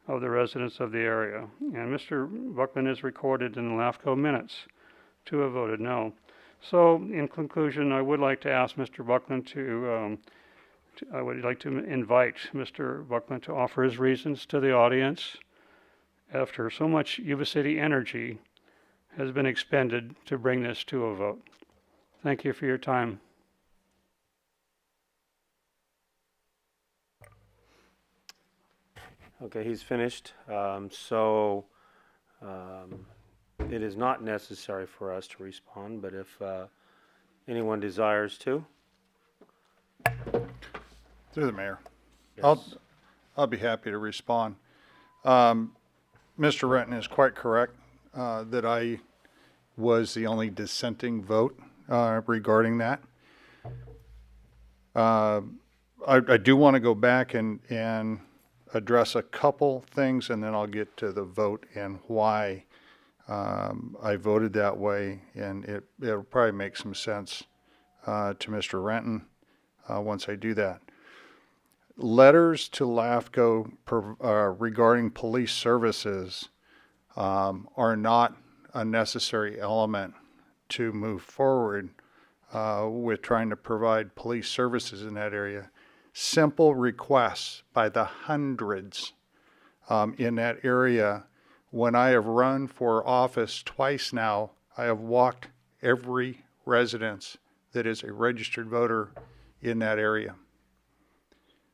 of the residents of the area. And Mr. Buckland is recorded in the LAFCO minutes to have voted no. So in conclusion, I would like to ask Mr. Buckland I would like to invite Mr. Buckland to offer his reasons to the audience after so much Yuba City energy has been expended to bring this to a vote. Thank you for your time. Okay, he's finished. It is not necessary for us to respond, but if anyone desires to. Through the mayor. Yes. I'll be happy to respond. Mr. Renton is quite correct that I was the only dissenting vote regarding that. I do want to go back and address a couple things, and then I'll get to the vote and why I voted that way, and it'll probably make some sense to Mr. Renton once I do that. letters to LAFCO regarding police services are not a necessary element to move forward with trying to provide police services in that area. Simple requests by the hundreds in that area. When I have run for office twice now, I have walked every residence that is a registered voter in that area.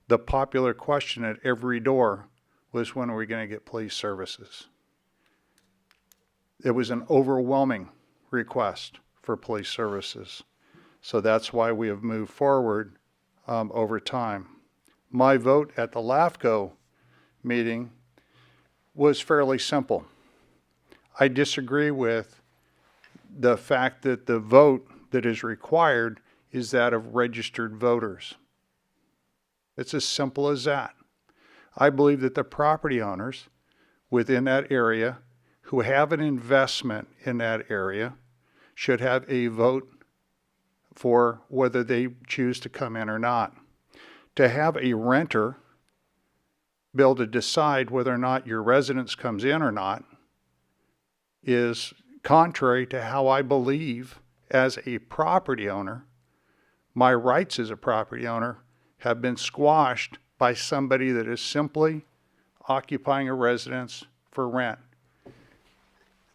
The popular question at every door was, when are we going to get police services? It was an overwhelming request for police services. So that's why we have moved forward over time. My vote at the LAFCO meeting was fairly simple. I disagree with the fact that the vote that is required is that of registered voters. It's as simple as that. I believe that the property owners within that area who have an investment in that area should have a vote for whether they choose to come in or not. To have a renter be able to decide whether or not your residence comes in or not is contrary to how I believe as a property owner, my rights as a property owner have been squashed by somebody that is simply occupying a residence for rent.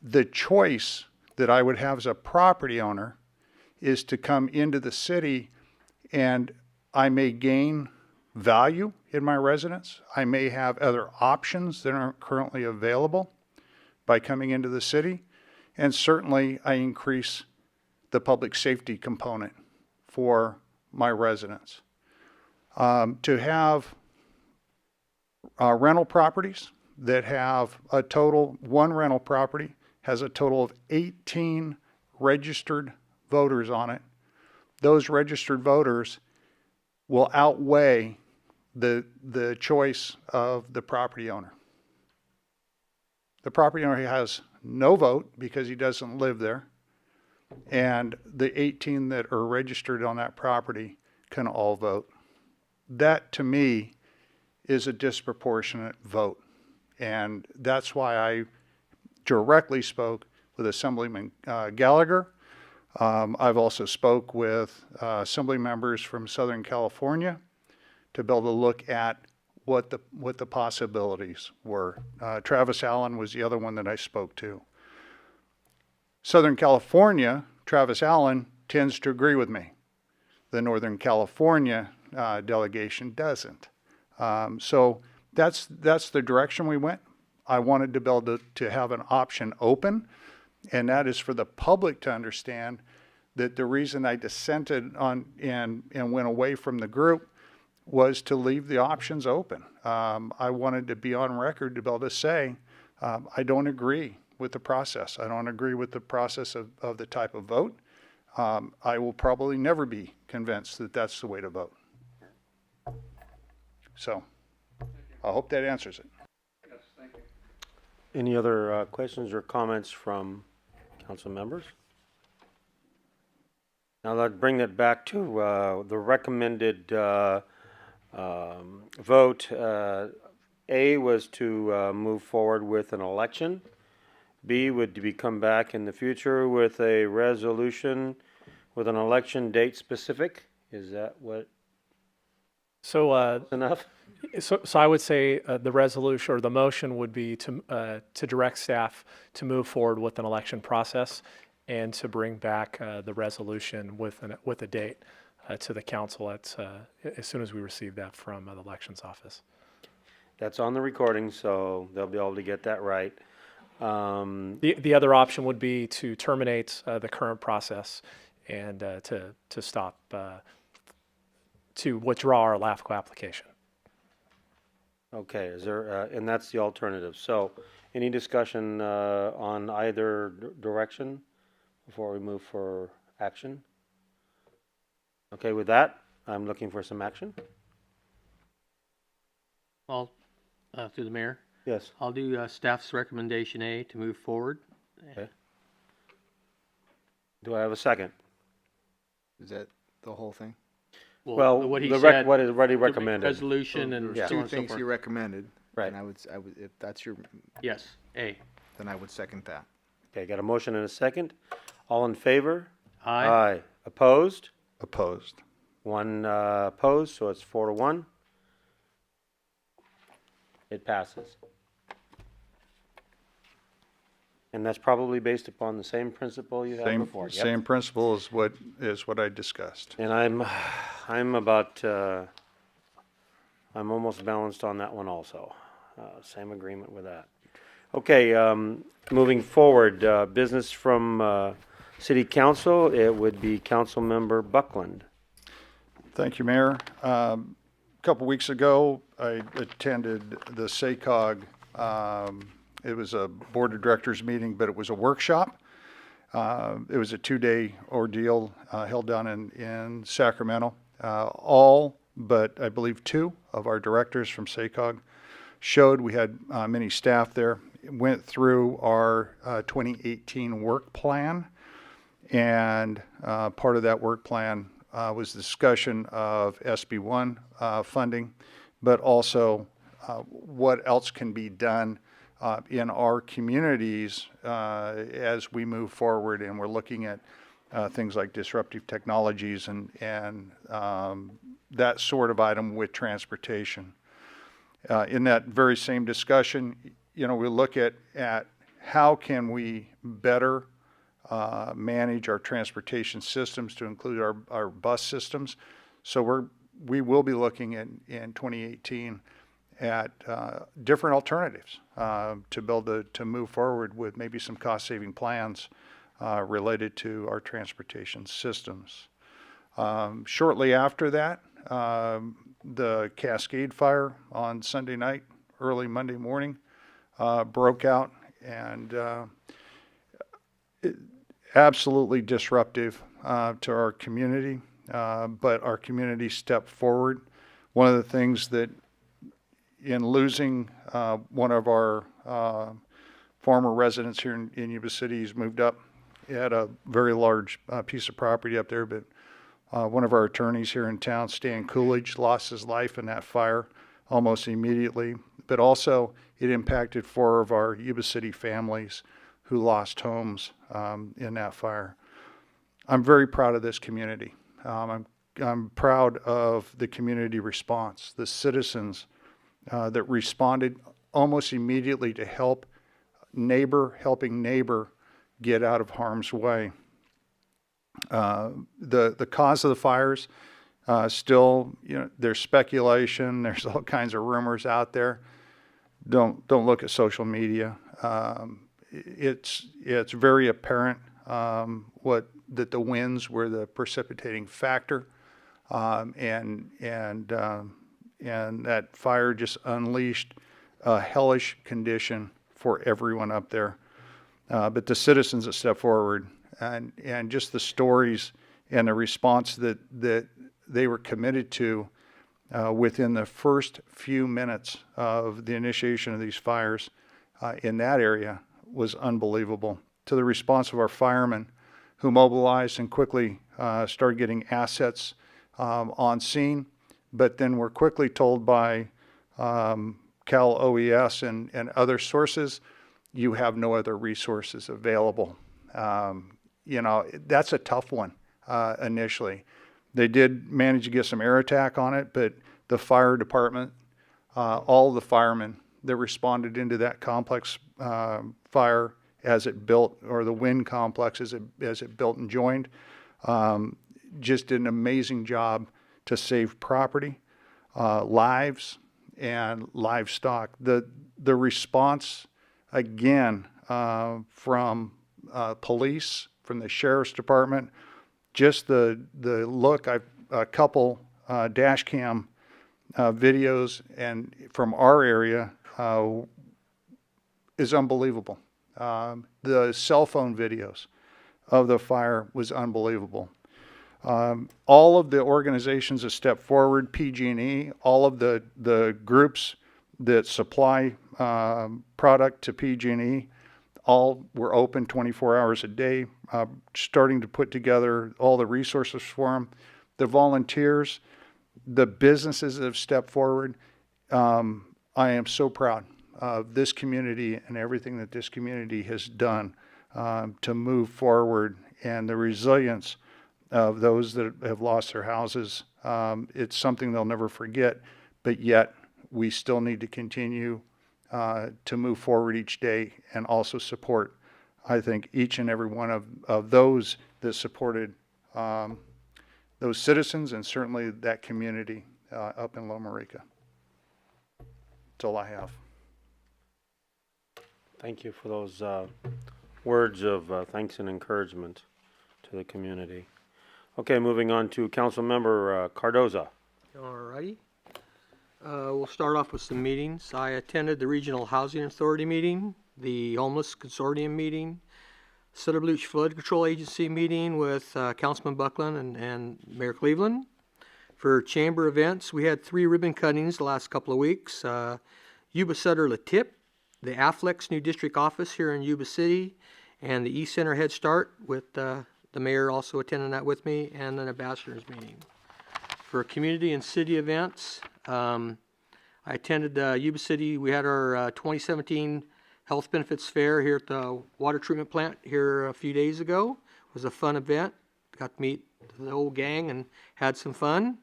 The choice that I would have as a property owner is to come into the city, and I may gain value in my residence. I may have other options that aren't currently available by coming into the city. And certainly I increase the public safety component for my residents. To have rental properties that have a total, one rental property has a total of 18 registered voters on it. Those registered voters will outweigh the choice of the property owner. The property owner has no vote because he doesn't live there, and the 18 that are registered on that property can all vote. That, to me, is a disproportionate vote, and that's why I directly spoke with Assemblyman Gallagher. I've also spoke with Assembly members from Southern California to be able to look at what the possibilities were. Travis Allen was the other one that I spoke to. Southern California, Travis Allen tends to agree with me. The Northern California delegation doesn't. So that's the direction we went. I wanted to be able to have an option open, and that is for the public to understand that the reason I dissented on and went away from the group was to leave the options open. I wanted to be on record to be able to say, I don't agree with the process. I don't agree with the process of the type of vote. I will probably never be convinced that that's the way to vote. So I hope that answers it. Yes, thank you. Any other questions or comments from council members? Now let's bring it back to the recommended vote. A was to move forward with an election. B would be come back in the future with a resolution with an election date specific. Is that what? So enough? So I would say the resolution or the motion would be to direct staff to move forward with an election process and to bring back the resolution with a date to the council as soon as we receive that from the elections office. That's on the recording, so they'll be able to get that right. The other option would be to terminate the current process and to stop to withdraw our LAFCO application. Okay, is there, and that's the alternative. So any discussion on either direction before we move for action? Okay, with that, I'm looking for some action. Well, through the mayor, Yes. I'll do staff's recommendation A to move forward. Okay. Do I have a second? Is that the whole thing? Well, what he the said. what is already the recommended. Resolution and There's so on two and so things forth. he recommended. Right. And I would, if that's your, Yes, A. then I would second that. Okay, got a motion and a second. All in favor? Aye. Aye. Opposed? Opposed. One opposed, so it's 4-1. It passes. And that's probably based upon the same principle you had Same, before. Yep. same principle as what I discussed. And I'm about, I'm almost balanced on that one also. Same agreement with that. Okay, moving forward, business from City Council, it would be Councilmember Buckland. Thank you, Mayor. A couple weeks ago, I attended the SACOG. It was a Board of Directors meeting, but it was a workshop. It was a 2-day ordeal held down in Sacramento. All but, I believe, 2 of our directors from SACOG showed. We had many staff there. Went through our 2018 work plan, and part of that work plan was discussion of SB1 funding, but also what else can be done in our communities as we move forward, and we're looking at things like disruptive technologies and that sort of item with transportation. In that very same discussion, we look at how can we better manage our transportation systems to include our bus systems. So we will be looking in 2018 at different alternatives to move forward with maybe some cost-saving plans related to our transportation systems. Shortly after that, the Cascade Fire on Sunday night, early Monday morning, broke out, and absolutely disruptive to our community, but our community stepped forward. One of the things that, in losing one of our former residents here in Yuba City, he's moved up. He had a very large piece of property up there, but one of our attorneys here in town, Stan Coolidge, lost his life in that fire almost immediately. But also, it impacted 4 of our Yuba City families who lost homes in that fire. I'm very proud of this community. I'm proud of the community response, the citizens that responded almost immediately to helping neighbor get out of harm's way. The cause of the fires, still, there's speculation. There's all kinds of rumors out there. Don't look at social media. It's very apparent that the winds were the precipitating factor, and that fire just unleashed a hellish condition for everyone up there. But the citizens that stepped forward, and just the stories and the response that they were committed to within the first few minutes of the initiation of these fires in that area was unbelievable. To the response of our firemen, who mobilized and quickly started getting assets on scene, but then were quickly told by Cal OES and other sources, you have no other resources available. That's a tough one initially. They did manage to get some air attack on it, but the fire department, all the firemen that responded into that complex fire as it built, or the wind complex as it built and joined, just did an amazing job to save property, lives, and livestock. The response, again, from police, from the sheriff's department, just the look. A couple dash cam videos and from our area is unbelievable. The cell phone videos of the fire was unbelievable. All of the organizations that stepped forward, PG&E, all of the groups that supply product to PG&E, all were open 24 hours a day, starting to put together all the resources for them. the volunteers, the businesses that have stepped forward. I am so proud of this community and everything that this community has done to move forward, and the resilience of those that have lost their houses. It's something they'll never forget, but yet we still need to continue to move forward each day and also support, I think, each and every one of those that supported those citizens and certainly that community up in Loma Rica. That's all I have. Thank you for those words of thanks and encouragement to the community. Okay, moving on to Councilmember Cardoza. All righty. We'll start off with some meetings. I attended the Regional Housing Authority meeting, the Homeless Consortium meeting, Sutter Beach Flood Control Agency meeting with Councilman Buckland and Mayor Cleveland. For chamber events, we had 3 ribbon cuttings the last couple of weeks. Yuba Sutter La Tip, the Affleck's new district office here in Yuba City, and the East Center Head Start with the mayor also attending that with me, and an ambassadors meeting. For community and city events, I attended Yuba City. We had our 2017 Health Benefits Fair here at the water treatment plant here a few days ago. It was a fun event. Got to meet the whole gang and had some fun.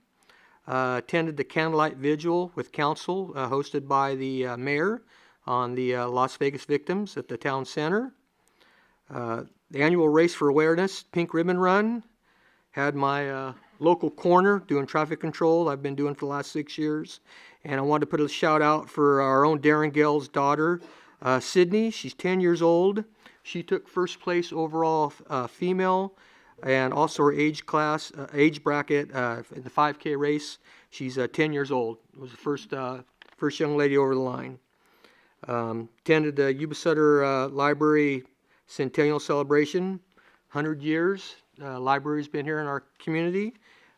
Attended the Candlelight Vigil with council hosted by the mayor on the Las Vegas victims at the town center. The annual Race for Awareness Pink Ribbon Run. Had my local corner doing traffic control I've been doing for the last 6 years. And I wanted to put a shout out for our own Darren Gale's daughter, Sydney. She's 10 years old. She took first place overall female, and also her age bracket in the 5K race. She's 10 years old. It was the first young lady over the line. Attended the Yuba Sutter Library Centennial Celebration, 100 years. Library's been here in our community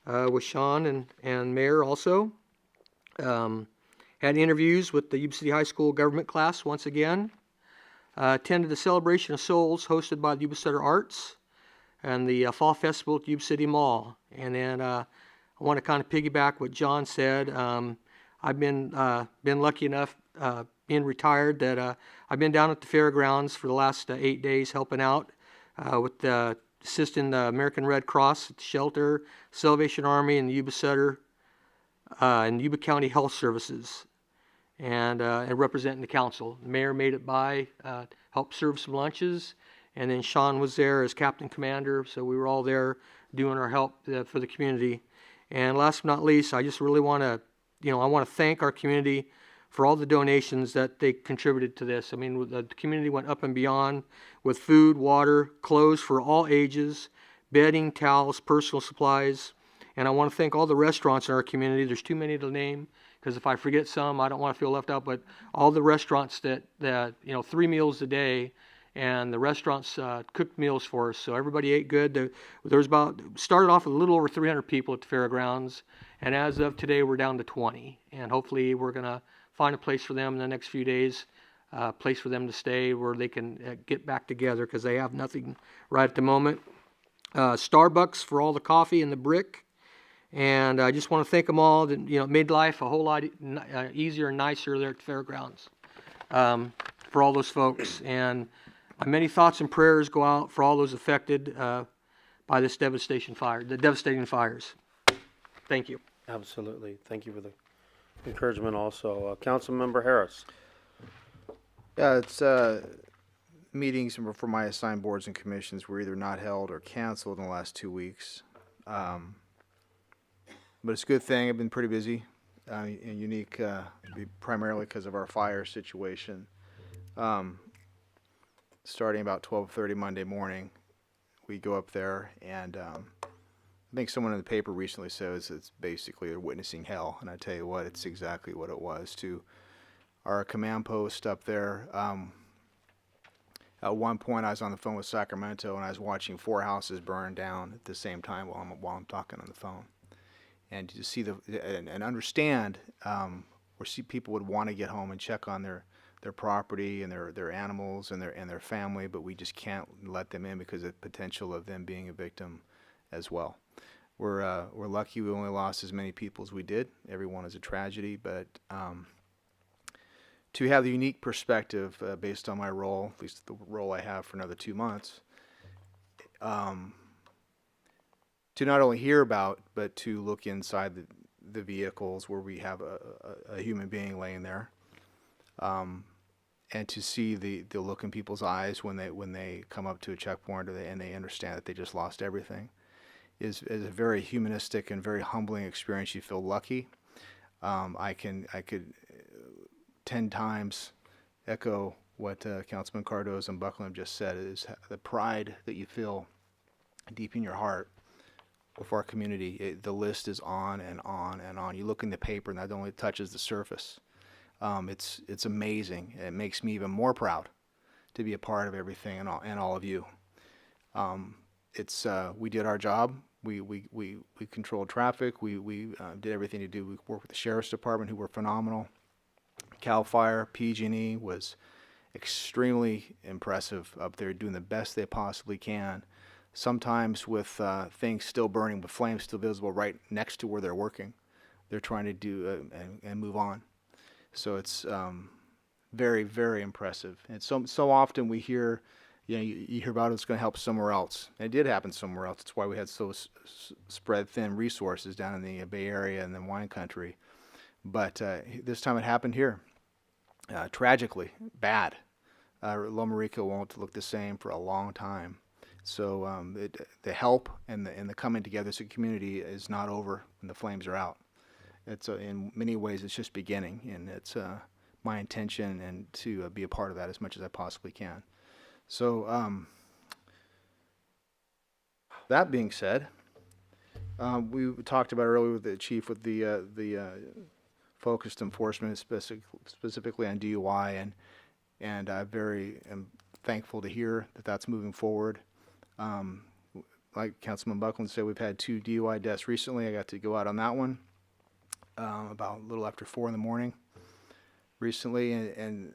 with Sean and Mayor also. Had interviews with the Yuba City High School government class once again. Attended the Celebration of Souls hosted by the Yuba Sutter Arts and the Fall Festival at Yuba City Mall. And then I want to kind of piggyback what John said. I've been lucky enough being retired that I've been down at the fairgrounds for the last 8 days helping out with assisting the American Red Cross at the shelter, Salvation Army, and the Yuba Sutter and Yuba County Health Services, and representing the council. The mayor made it by, helped serve some lunches, and then Sean was there as captain commander, so we were all there doing our help for the community. And last but not least, I just really want to, I want to thank our community for all the donations that they contributed to this. I mean, the community went up and beyond with food, water, clothes for all ages, bedding, towels, personal supplies. And I want to thank all the restaurants in our community. There's too many to name, because if I forget some, I don't want to feel left out. But all the restaurants that 3 meals a day, and the restaurants cooked meals for us. So everybody ate good. Started off with a little over 300 people at the fairgrounds. And as of today, we're down to 20. And hopefully we're going to find a place for them in the next few days, a place for them to stay where they can get back together, because they have nothing right at the moment. Starbucks for all the coffee and the brick. And I just want to thank them all. That, made life a whole lot easier and nicer there at the fairgrounds for all those folks. And my many thoughts and prayers go out for all those affected by this devastating fires. Thank you. Absolutely. Thank you for the encouragement also. Councilmember Harris. Yeah, it's meetings for my assigned boards and commissions were either not held or canceled in the last 2 weeks. But it's a good thing. I've been pretty busy and unique, primarily because of our fire situation. Starting about 12:30 Monday morning, we go up there, and I think someone in the paper recently says it's basically they're witnessing hell. And I tell you what, it's exactly what it was to our command post up there. At one point, I was on the phone with Sacramento, and I was watching 4 houses burn down at the same time while I'm talking on the phone. And to see and understand where people would want to get home and check on their property and their animals and their family, but we just can't let them in because of the potential of them being a victim as well. we're lucky we only lost as many people as we did. Every one is a tragedy, but to have the unique perspective based on my role, at least the role I have for another 2 months, to not only hear about, but to look inside the vehicles where we have a human being laying there, and to see the look in people's eyes when they come up to a checkpoint and they understand that they just lost everything is a very humanistic and very humbling experience. You feel lucky. I could 10 times echo what Councilman Cardoza and Buckland just said, is the pride that you feel deep in your heart for our community. The list is on and on and on. You look in the paper and that only touches the surface. It's amazing. It makes me even more proud to be a part of everything and all of you. We did our job. We controlled traffic. We did everything to do. We worked with the Sheriff's Department, who were phenomenal. CAL FIRE, PG&E was extremely impressive up there, doing the best they possibly can. Sometimes with things still burning, with flames still visible right next to where they're working, they're trying to do and move on. So it's very, very impressive. And so often we hear, you hear about it's going to help somewhere else. And it did happen somewhere else. That's why we had so spread thin resources down in the Bay Area and the wine country. But this time it happened here. Tragically, bad. Loma Rica won't look the same for a long time. So the help and the coming together as a community is not over when the flames are out. It's in many ways it's just beginning, and it's my intention and to be a part of that as much as I possibly can. So that being said, we talked about earlier with the chief with the focused enforcement specifically on DUI, and I am thankful to hear that that's moving forward. Like Councilman Buckland said, we've had 2 DUI deaths recently. I got to go out on that one about a little after 4 in the morning recently, and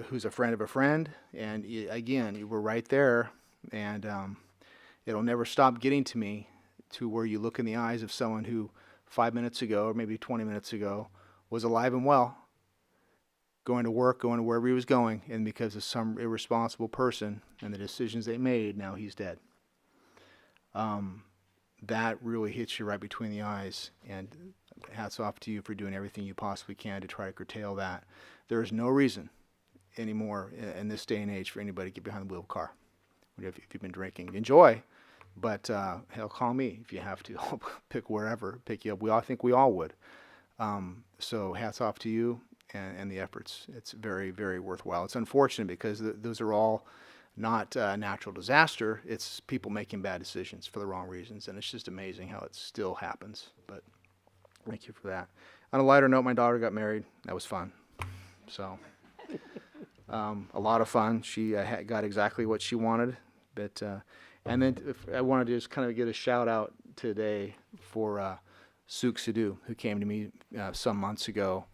who's a friend of a friend. And again, you were right there, and it'll never stop getting to me, to where you look in the eyes of someone who 5 minutes ago or maybe 20 minutes ago was alive and well, going to work, going to wherever he was going, and because of some irresponsible person and the decisions they made, now he's dead. That really hits you right between the eyes, and hats off to you for doing everything you possibly can to try to curtail that. There is no reason anymore in this day and age for anybody to get behind the wheel of a car if you've been drinking. Enjoy, but hell, call me if you have to. I'll pick you up. I think we all would. So hats off to you and the efforts. It's very, very worthwhile. It's unfortunate because those are all not natural disaster. It's people making bad decisions for the wrong reasons, and it's just amazing how it still happens. But thank you for that. On a lighter note, my daughter got married. That was fun. So a lot of fun. She got exactly what she wanted. But and then I wanted to just kind of get a shout out today for Suk Sidhu, who came to me some months ago,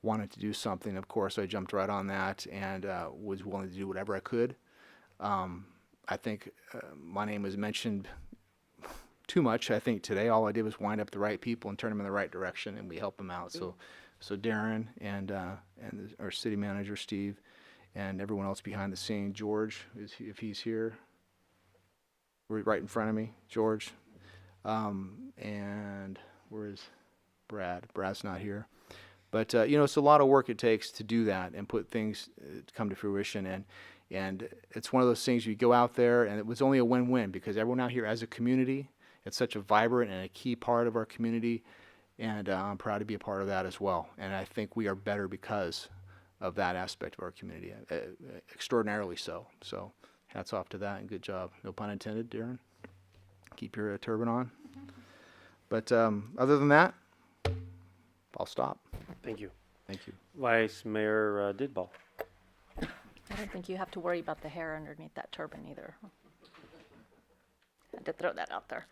wanted to do something. Of course, I jumped right on that and was willing to do whatever I could. I think my name was mentioned too much. I think today all I did was wind up the right people and turn them in the right direction, and we help them out. So Darren and our city manager Steve, and everyone else behind the scene. George, if he's here, right in front of me, George. And where is Brad? Brad's not here. But it's a lot of work it takes to do that and put things come to fruition. And it's one of those things you go out there, and it was only a win-win because everyone out here as a community, it's such a vibrant and a key part of our community, and I'm proud to be a part of that as well. And I think we are better because of that aspect of our community, extraordinarily so. So hats off to that, and good job. No pun intended, Darren. Keep your turban on. But other than that, I'll stop. Thank you. Thank you. Vice Mayor Didball. I don't think you have to worry about the hair underneath that turban either. I had to throw that out there.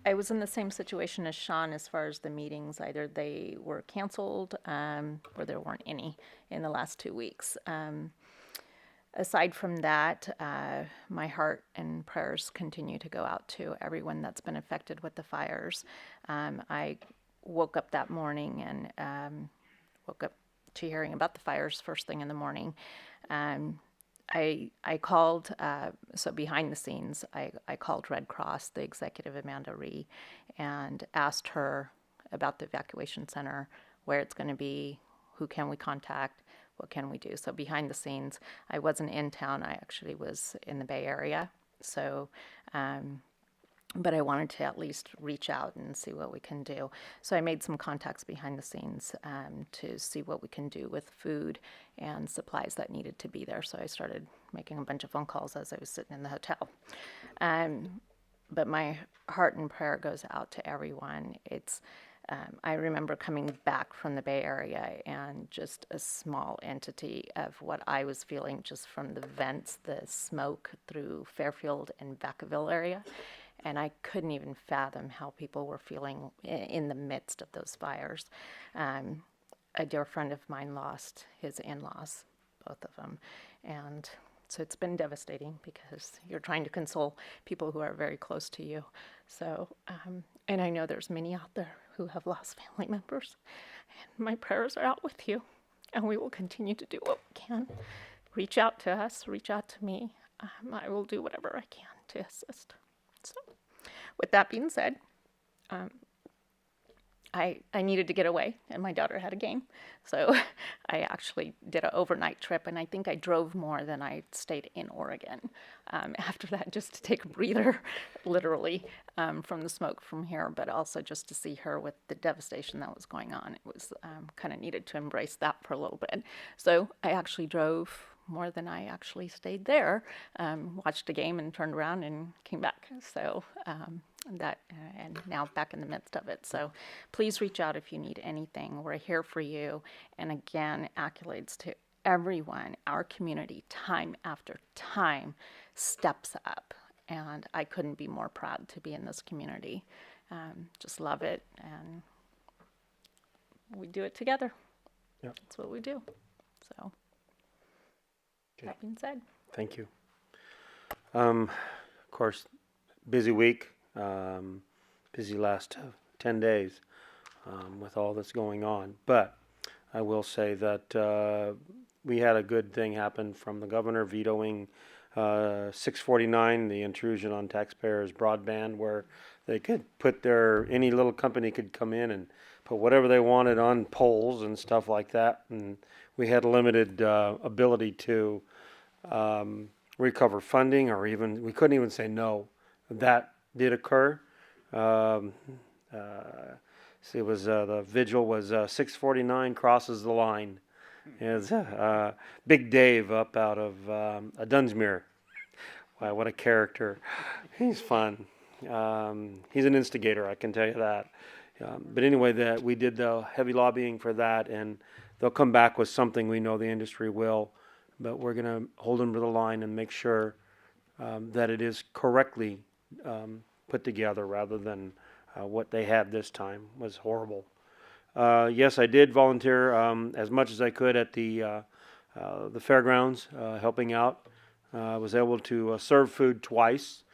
I was in the same situation as Sean as far as the meetings. Either they were canceled or there weren't any in the last 2 weeks. Aside from that, my heart and prayers continue to go out to everyone that's been affected with the fires. I woke up that morning and woke up to hearing about the fires first thing in the morning. I called, so behind the scenes, I called Red Cross, the executive Amanda Ree, and asked her about the evacuation center, where it's going to be, who can we contact, what can we do. So behind the scenes, I wasn't in town, I actually was in the Bay Area. So, but I wanted to at least reach out and see what we can do. So I made some contacts behind the scenes to see what we can do with food and supplies that needed to be there. So I started making a bunch of phone calls as I was sitting in the hotel. But my heart and prayer goes out to everyone. I remember coming back from the Bay Area and just a small entity of what I was feeling just from the vents, the smoke through Fairfield and Vacaville area. And I couldn't even fathom how people were feeling in the midst of those fires. A dear friend of mine lost his in-laws, both of them. And so it's been devastating because you're trying to console people who are very close to you. So, and I know there's many out there who have lost family members. And my prayers are out with you. And we will continue to do what we can. Reach out to us, reach out to me. I will do whatever I can to assist. So, with that being said, I needed to get away, and my daughter had a game. So I actually did an overnight trip, and I think I drove more than I stayed in Oregon after that, just to take a breather, literally, from the smoke from here, but also just to see her with the devastation that was going on. It was kind of needed to embrace that for a little bit. So I actually drove more than I actually stayed there, watched a game and turned around and came back. So and now back in the midst of it. So please reach out if you need anything. We're here for you. And again, accolades to everyone. Our community, time after time, steps up. And I couldn't be more proud to be in this community. Just love it. And we do it together. Yep. That's what we do. So. That being said. Thank you. Of course, busy week, busy last 10 days with all that's going on. But I will say that we had a good thing happen from the governor vetoing 649, the intrusion on taxpayers' broadband, where they could put any little company could come in and put whatever they wanted on poles and stuff like that. And we had limited ability to recover funding, or even we couldn't even say no. That did occur. It was the vigil was 649 crosses the line. It's Big Dave up out of Dunsmuir. Wow, what a character! He's fun. He's an instigator, I can tell you that. But anyway, we did the heavy lobbying for that, and they'll come back with something. We know the industry will. But we're going to hold them to the line and make sure that it is correctly put together, rather than what they had this time was horrible. Yes, I did volunteer as much as I could at the fairgrounds, helping out. I was able to serve food twice.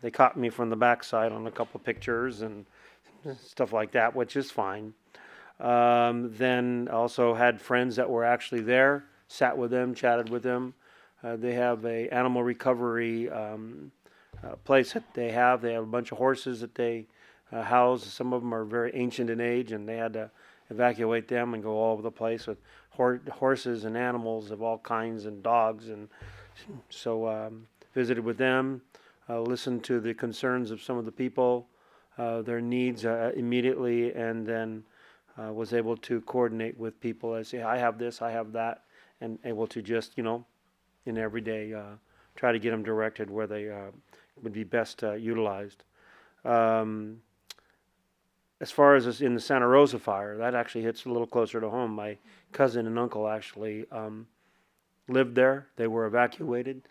They caught me from the backside on a couple of pictures and stuff like that, which is fine. Then also had friends that were actually there. Sat with them, chatted with them. They have a animal recovery place that they have. They have a bunch of horses that they house. Some of them are very ancient in age, and they had to evacuate them and go all over the place with horses and animals of all kinds and dogs. And so visited with them, listened to the concerns of some of the people, their needs immediately, and then was able to coordinate with people and say, I have this, I have that. And able to just, in every day, try to get them directed where they would be best utilized. As far as in the Santa Rosa fire, that actually hits a little closer to home. My cousin and uncle actually lived there. They were evacuated.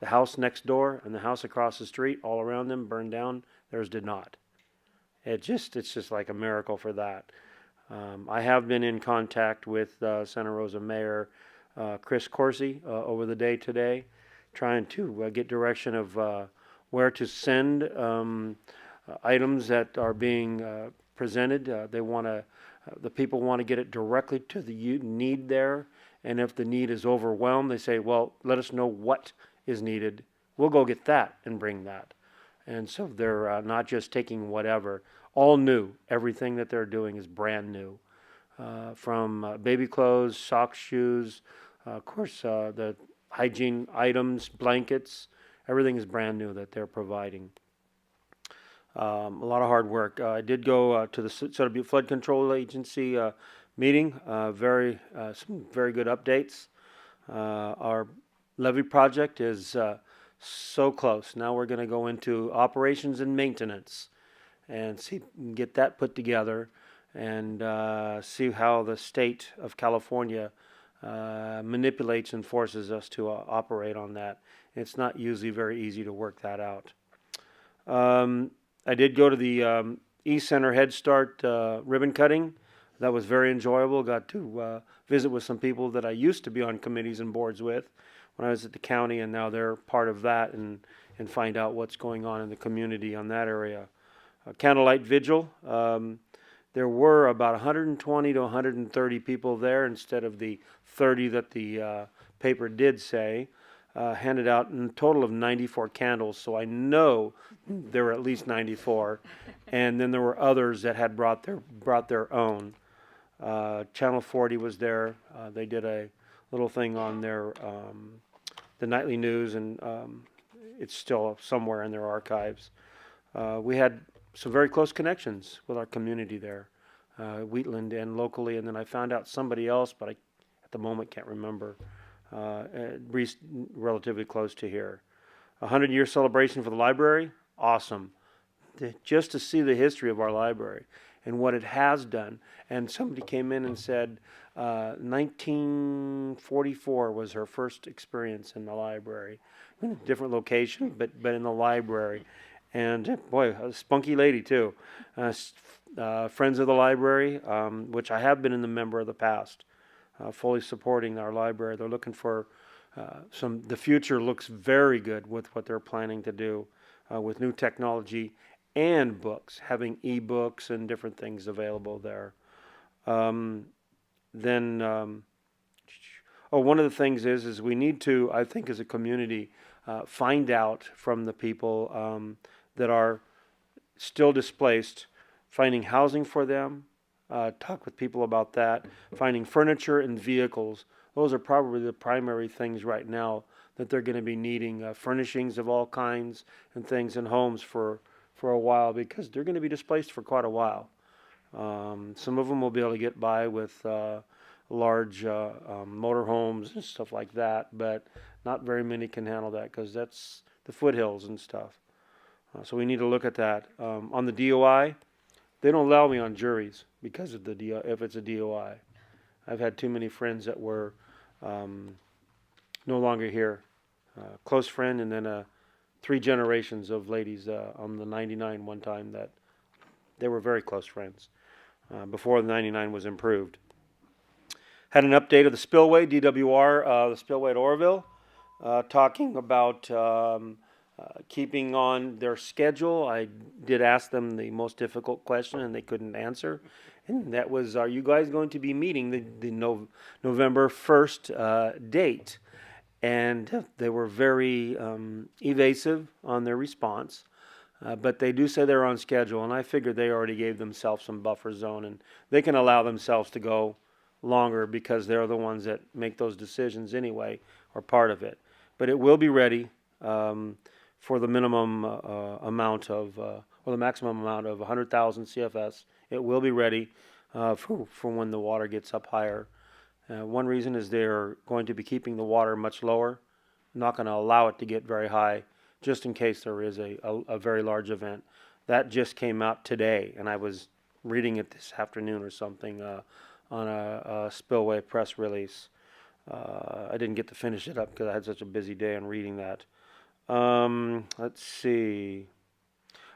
The house next door and the house across the street, all around them, burned down. Theirs did not. It's just like a miracle for that. I have been in contact with Santa Rosa Mayor Chris Corsi over the day today, trying to get direction of where to send items that are being presented. The people want to get it directly to the need there, and if the need is overwhelmed, they say, well, let us know what is needed. We'll go get that and bring that. And so they're not just taking whatever, all new. Everything that they're doing is brand new. From baby clothes, socks, shoes, of course, the hygiene items, blankets, everything is brand new that they're providing. A lot of hard work. I did go to the Sutter Butte Flood Control Agency meeting. Some very good updates. Our levee project is so close. Now we're going to go into operations and maintenance and get that put together and see how the state of California manipulates and forces us to operate on that. It's not usually very easy to work that out. I did go to the East Center Head Start ribbon cutting. That was very enjoyable. Got to visit with some people that I used to be on committees and boards with when I was at the county, and now they're part of that, and find out what's going on in the community on that area. Candlelight Vigil. There were about 120 to 130 people there instead of the 30 that the paper did say. Handed out a total of 94 candles, so I know there were at least 94. And then there were others that had brought their own. Channel 40 was there. They did a little thing on their the nightly news, and it's still somewhere in their archives. We had some very close connections with our community there, Wheatland and locally, and then I found out somebody else, but I at the moment can't remember. Relatively close to here. 100-year celebration for the library, awesome. Just to see the history of our library and what it has done. And somebody came in and said 1944 was her first experience in the library. In a different location, but in the library. And boy, a spunky lady too. Friends of the library, which I have been in the member of the past. Fully supporting our library. They're looking for the future looks very good with what they're planning to do with new technology and books, having e-books and different things available there. One of the things is we need to, I think as a community, find out from the people that are still displaced, finding housing for them, talk with people about that, finding furniture and vehicles. Those are probably the primary things right now that they're going to be needing, furnishings of all kinds and things in homes for a while, because they're going to be displaced for quite a while. Some of them will be able to get by with large motorhomes and stuff like that, but not very many can handle that because that's the foothills and stuff. So we need to look at that. On the DOI, they don't allow me on juries because of if it's a DOI. I've had too many friends that were no longer here. Close friend, and then 3 generations of ladies on the 99 one time that they were very close friends before the 99 was improved. Had an update of the spillway, DWR, the spillway at Oroville, talking about keeping on their schedule. I did ask them the most difficult question and they couldn't answer. And that was, are you guys going to be meeting the November 1st date? And they were very evasive on their response. But they do say they're on schedule, and I figured they already gave themselves some buffer zone, and they can allow themselves to go longer because they're the ones that make those decisions anyway, or part of it. But it will be ready for the minimum amount of, or the maximum amount of 100,000 CFS. It will be ready for when the water gets up higher. One reason is they're going to be keeping the water much lower, not going to allow it to get very high, just in case there is a very large event. That just came out today, and I was reading it this afternoon or something on a spillway press release. I didn't get to finish it up because I had such a busy day on reading that. Let's see.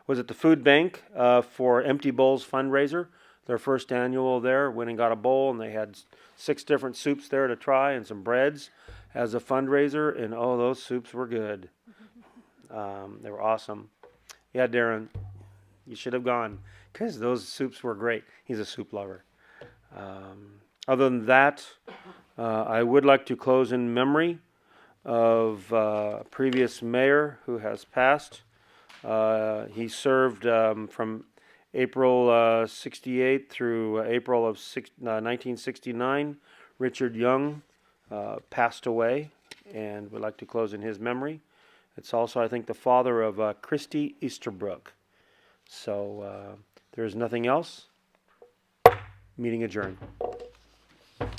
Was it the food bank for Empty Bowls fundraiser? their first annual there. Went and got a bowl, and they had 6 different soups there to try and some breads as a fundraiser. And oh, those soups were good. They were awesome. Yeah, Darren, you should have gone because those soups were great. He's a soup lover. Other than that, I would like to close in memory of a previous mayor who has passed. He served from April 68 through April of 1969. Richard Young passed away, and we'd like to close in his memory. It's also, I think, the father of Christy Easterbrook. So there's nothing else. Meeting adjourned.